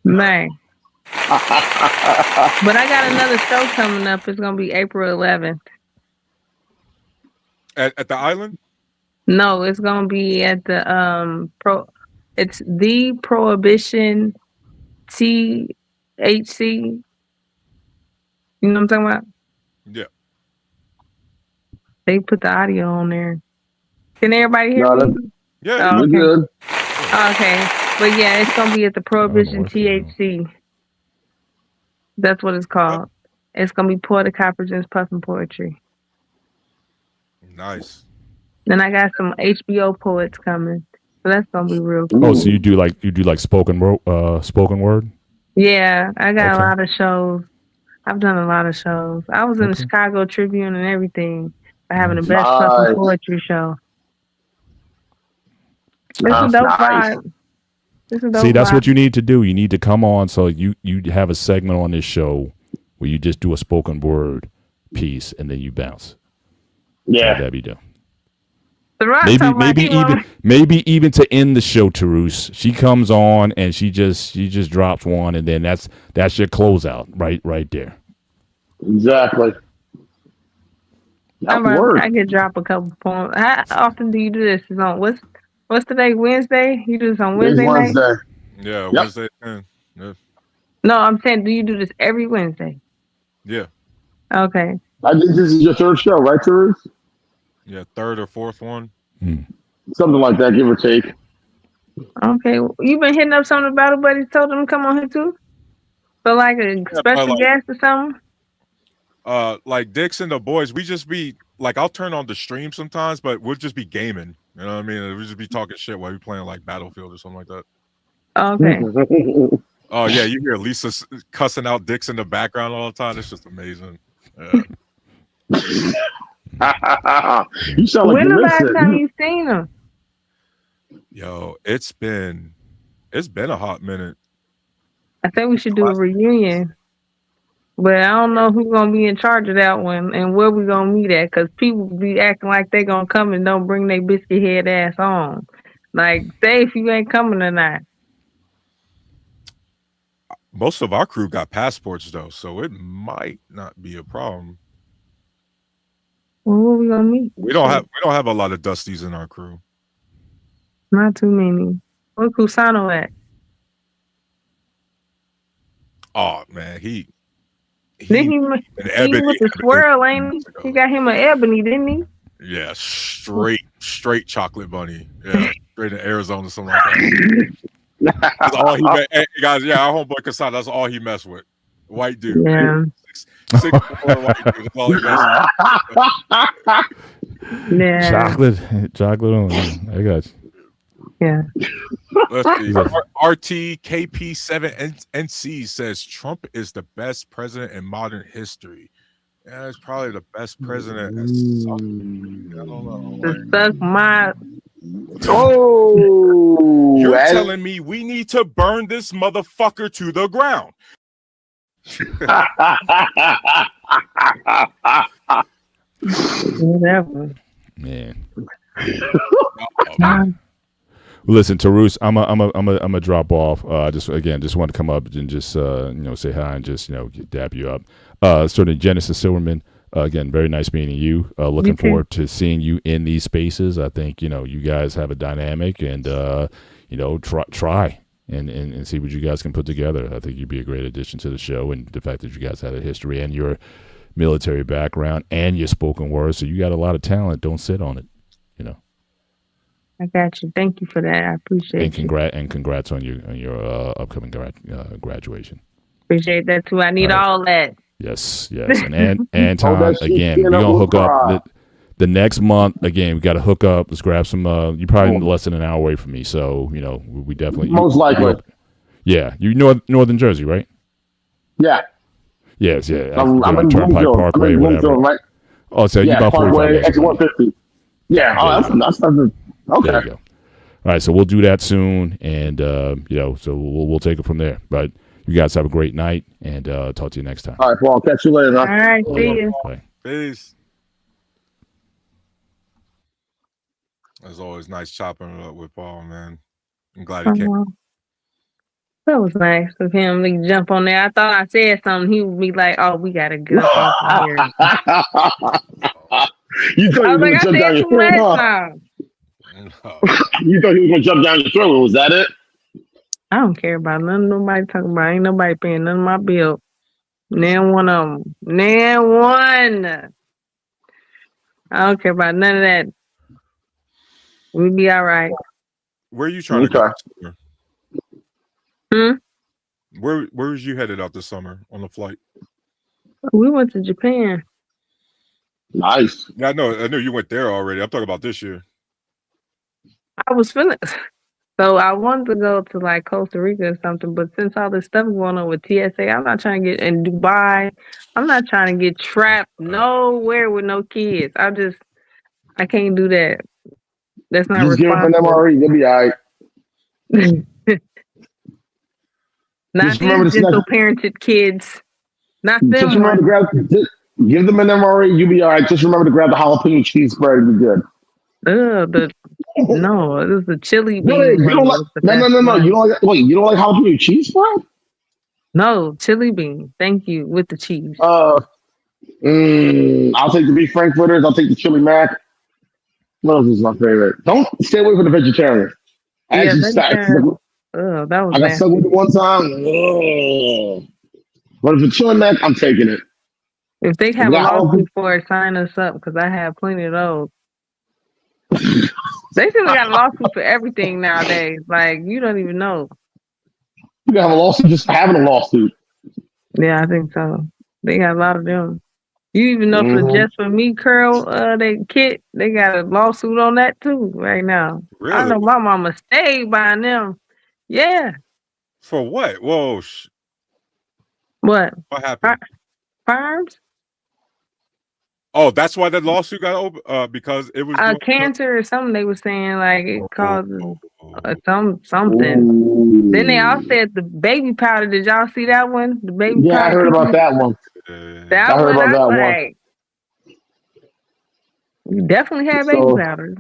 Man. But I got another show coming up. It's going to be April 11th. At the island? No, it's going to be at the it's the Prohibition THC. You know what I'm talking about? Yeah. They put the audio on there. Can everybody hear me? Yeah. Oh, okay. Good. Okay. But yeah, it's going to be at the Prohibition THC. That's what it's called. It's going to be Porter Copperton's Puffin Poetry. Nice. Then I got some HBO poets coming. So that's going to be real cool. Oh, so you do like spoken word? Yeah, I got a lot of shows. I've done a lot of shows. I was in the Chicago Tribune and everything for having the best Puffin poetry show. It's a dope vibe. See, that's what you need to do. You need to come on so you have a segment on this show where you just do a spoken word piece and then you bounce. Yeah. That'd be dope. Maybe even to end the show, Tyrus, she comes on and she just drops one, and then that's your closeout right there. Exactly. I could drop a couple poems. How often do you do this? It's on what's today? Wednesday? You do this on Wednesday night? Yeah, yep. Wednesday. Yeah. No, I'm saying, do you do this every Wednesday? Yeah. Okay. I think this is your third show, right, Tyrus? Yeah, third or fourth one. Something like that, give or take. Okay. You been hitting up some of the Battle Buddies, told them to come on here too? For like a special guest or something? like Dix and the boys, we just be like, I'll turn on the stream sometimes, but we'll just be gaming. You know what I mean? We'll just be talking shit while we playing like Battlefield or something like that. Okay. Oh yeah, you hear Lisa cussing out Dix in the background all the time. It's just amazing. Yeah. You sound like When you the last listen. time you seen him? Yo, it's been a hot minute. I think we should do a reunion. But I don't know who's gonna be in charge of that one and where we gonna meet at, because people be acting like they gonna come and don't bring their biscuit head ass on. Like, say if you ain't coming or not. Most of our crew got passports though, so it might not be a problem. Well, where we gonna meet? We don't have a lot of Dusties in our crew. Not too many. Where Kusano at? Oh man, he Then he with the swirl, ain't he? He got him an ebony, didn't he? Yeah, straight chocolate bunny. Yeah, straight in Arizona, something like that. That's all he hey, guys. Yeah, our homeboy Kasana. That's all he messed with. White dude. Yeah. 6'4" white dude. That's all he messed with. Yeah. Chocolate on. I got you. Yeah. Let's see. RTKP7NC says Trump is the best president in modern history. Yeah, it's probably the best president. I don't know. Suck my. Oh, you're telling me we need to burn this motherfucker to the ground? Whatever. Man. Listen, Tarus, I'm a drop off. Just want to come up and just say hi and just dap you up. Certainly Genesis Silverman. Again, very nice meeting you. Looking forward to seeing you in these spaces. I think you guys have a dynamic, and try and see what you guys can put together. I think you'd be a great addition to the show, and the fact that you guys had a history and your military background and your spoken word, so you got a lot of talent. Don't sit on it. I got you. Thank you for that. I appreciate it. Congrats on your upcoming graduation. Appreciate that too. I need all that. Yes. And Anton, again, we're gonna hook up the next month. Again, we got to hook up. Let's grab some. You're probably less than an hour away from me, so we definitely most likely. Yeah, you Northern Jersey, right? Yeah. Yes, yeah. I'm in Turnpike Parkway, whatever. Right? Oh, so you about 45 minutes. X150. Yeah. That's okay. There you go. All right, so we'll do that soon, and so we'll take it from there. But you guys have a great night, and talk to you next time. All right, Paul. Catch you later. All right, see you. Bye. Peace. It's always nice chopping it up with Paul, man. I'm glad he came. That was nice of him to jump on there. I thought I said something. He would be like, "Oh, we gotta get up off here." You thought he was gonna jump down your throat, huh? You thought he was gonna jump down your throat. Was that it? I don't care about nothing nobody talking about. Ain't nobody paying none of my bill. Nan one of them. Nan one. I don't care about none of that. We be all right. Where are you trying to go this summer? Where was you headed out this summer on the flight? We went to Japan. Nice. Yeah, I know you went there already. I'm talking about this year. I was feeling so I wanted to go to like Costa Rica or something, but since all this stuff going on with TSA, I'm not trying to get in Dubai. I'm not trying to get trapped nowhere with no kids. I can't do that. That's not just responsible. Just give them MRE. They'll be all right. Not these gentle parented kids. Not them. Just remember give them an MRE. You'll be all right. Just remember to grab the jalapeno cheese spread. It'll be good. No, this is the chili. No. You don't like jalapeno cheese spread? No, chili bean. Thank you with the cheese. I'll take the beef frankfurters. I'll take the chili mac. What else is my favorite? Don't stay away from the vegetarian. That was. I got stuck with it one time. But if it's chili mac, I'm taking it. If they have a lawsuit for it, sign us up because I have plenty of those. They still got a lawsuit for everything nowadays. Like, you don't even know. You got a lawsuit just for having a lawsuit. Yeah, I think so. They got a lot of them. You even know for the Mhm. Just For Me curl, they kit, they got a lawsuit on that too right now. I Really? know my mama stayed buying them. Yeah. For what? Whoa! What? What happened? Farms? Oh, that's why that lawsuit got open. Because it was doing. Cancer or something. They were saying like it Oh, causes oh, something. Then they all Ooh. said the baby powder. Did y'all see that one? The baby Yeah, I powder. heard about that one. That I heard one, about I that was one. like, you definitely had baby So powder.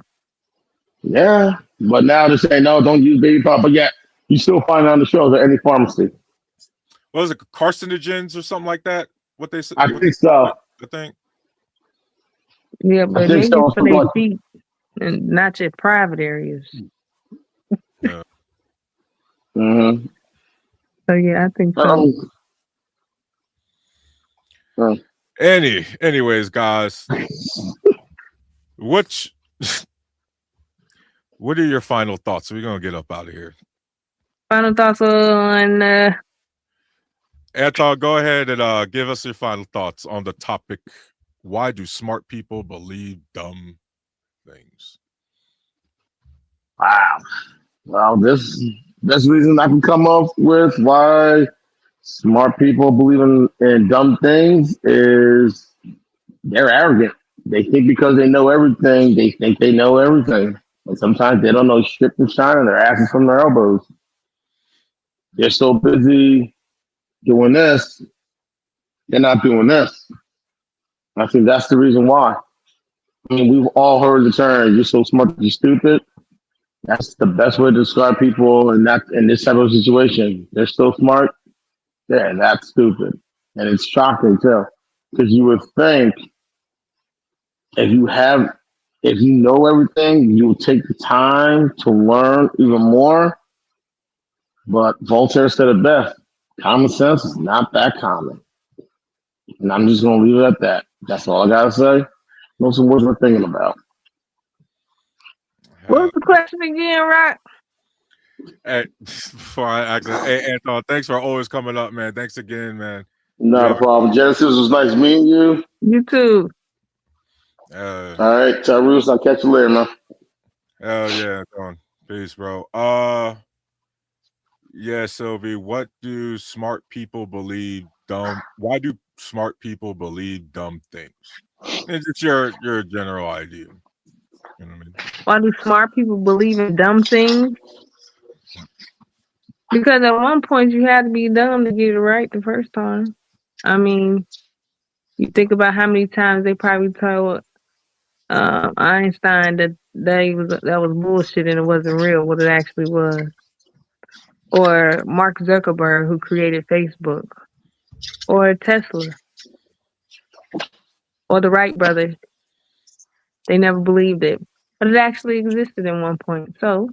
yeah, but now they're saying no, don't use baby powder. But yet you still find it on the shelves at any pharmacy. What was it, carcinogens or something like that? What they said? I think so. I think. Yeah, I but think maybe so. it's for Something their like, feet and not your private areas. Yeah. mm-hmm. So yeah, I think so. Anyways, guys, what are your final thoughts? We're gonna get up out of here. Final thoughts on Anton, go ahead and give us your final thoughts on the topic. Why do smart people believe dumb things? wow. Well, this reason I can come up with why smart people believe in dumb things is they're arrogant. They think because they know everything, they think they know everything. And sometimes they don't know shit from shining their asses from their elbows. They're so busy doing this, they're not doing this. I think that's the reason why. I mean, we've all heard the term, you're so smart, you're stupid. That's the best way to describe people in this type of situation. They're so smart, they're that stupid. And it's shocking too. Because you would think if you have if you know everything, you will take the time to learn even more. But Voltaire said it best. Common sense is not that common. And I'm just gonna leave it at that. That's all I gotta say. Those are words we're thinking about. what was the question again, Rock? Hey, before I ask, hey, Anton, thanks for always coming up, man. Thanks again, man. Not a problem. Genesis, was nice meeting you. You too. All right, Tyrese, I'll catch you later, man. Hell yeah, Anton. Peace, bro. Yeah, Sylvie, what do smart people believe dumb? Why do smart people believe dumb things? It's just your general idea. You know what I mean? Why do smart people believe in dumb things? Because at one point you had to be dumb to get it right the first time. I mean, you think about how many times they probably told Einstein that that was bullshit and it wasn't real, what it actually was. Or Mark Zuckerberg, who created Facebook, or Tesla, or the Wright brothers. They never believed it, but it actually existed at one point. So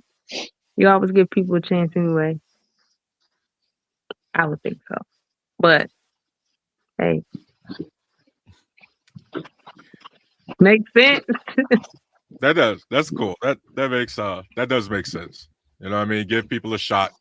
you always give people a chance anyway. I would think so, but hey, makes sense. That does. That's cool. That makes that does make sense. You know what I mean? Give people a shot.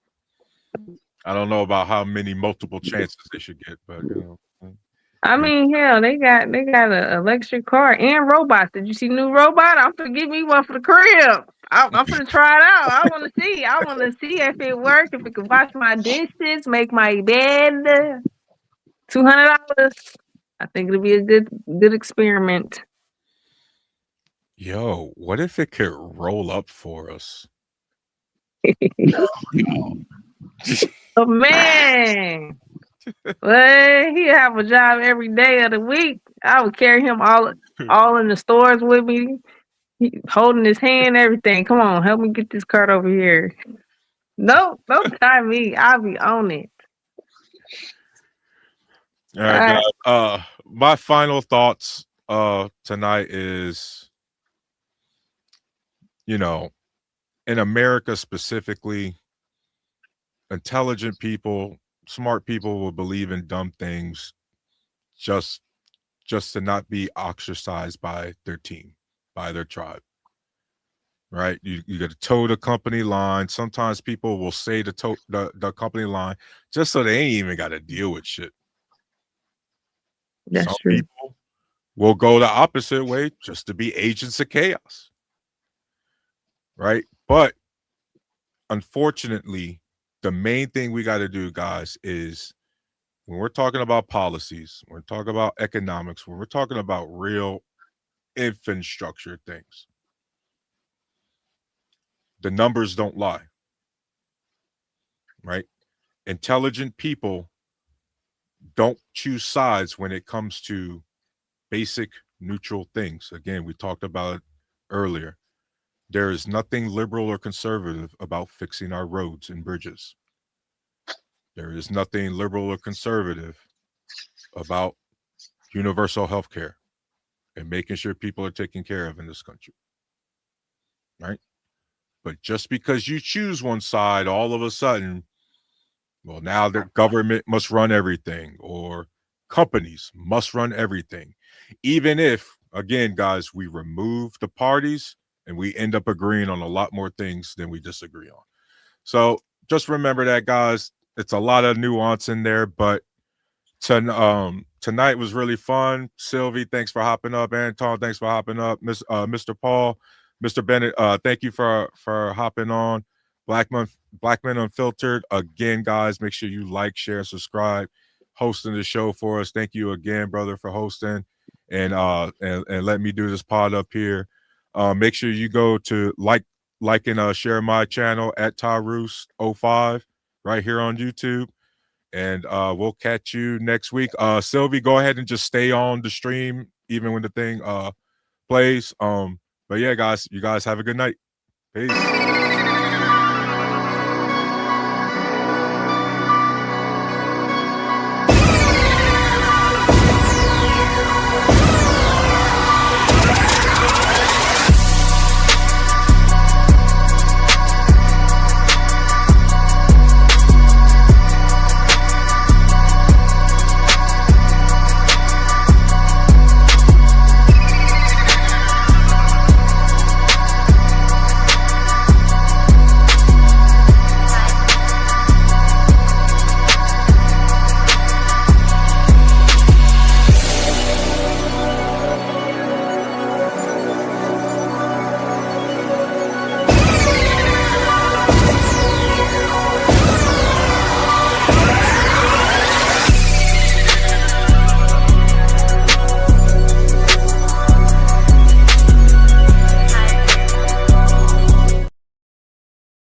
I don't know about how many multiple chances they should get, but you know. I mean, hell, they got an electric car and robots. Did you see new robot? I'm gonna give me one for the crib. I'm gonna try it out. I want to see. I want to see if it works. If it can wash my dishes, make my bed. $200. I think it'll be a good experiment. Yo, what if it could roll up for us? Oh man. Well, he have a job every day of the week. I would carry him all in the stores with me, holding his hand, everything. Come on, help me get this cart over here. Nope, don't try me. I'll be on it. All right, guys. My final thoughts tonight is, you know, in America specifically, intelligent people, smart people will believe in dumb things just to not be ostracized by their team, by their tribe. Right? You got to toe the company line. Sometimes people will say the company line just so they ain't even got to deal with shit. That's Some true. people will go the opposite way just to be agents of chaos. Right? But unfortunately, the main thing we got to do, guys, is when we're talking about policies, when we're talking about economics, when we're talking about real infrastructure things, the numbers don't lie. Right? Intelligent people don't choose sides when it comes to basic neutral things. Again, we talked about it earlier. There is nothing liberal or conservative about fixing our roads and bridges. There is nothing liberal or conservative about universal health care and making sure people are taken care of in this country. Right? But just because you choose one side, all of a sudden, well, now the government must run everything, or companies must run everything. Even if, again, guys, we remove the parties and we end up agreeing on a lot more things than we disagree on. So just remember that, guys. It's a lot of nuance in there, but tonight was really fun. Sylvie, thanks for hopping up. Anton, thanks for hopping up. Mr. Paul, Mr. Bennett, thank you for hopping on. Blackman Unfiltered. Again, guys, make sure you like, share, subscribe, hosting the show for us. Thank you again, brother, for hosting and let me do this pod up here. Make sure you go to like and share my channel at Tyrus05 right here on YouTube. And we'll catch you next week. Sylvie, go ahead and just stay on the stream even when the thing plays. But yeah, guys, you guys have a good night. Peace.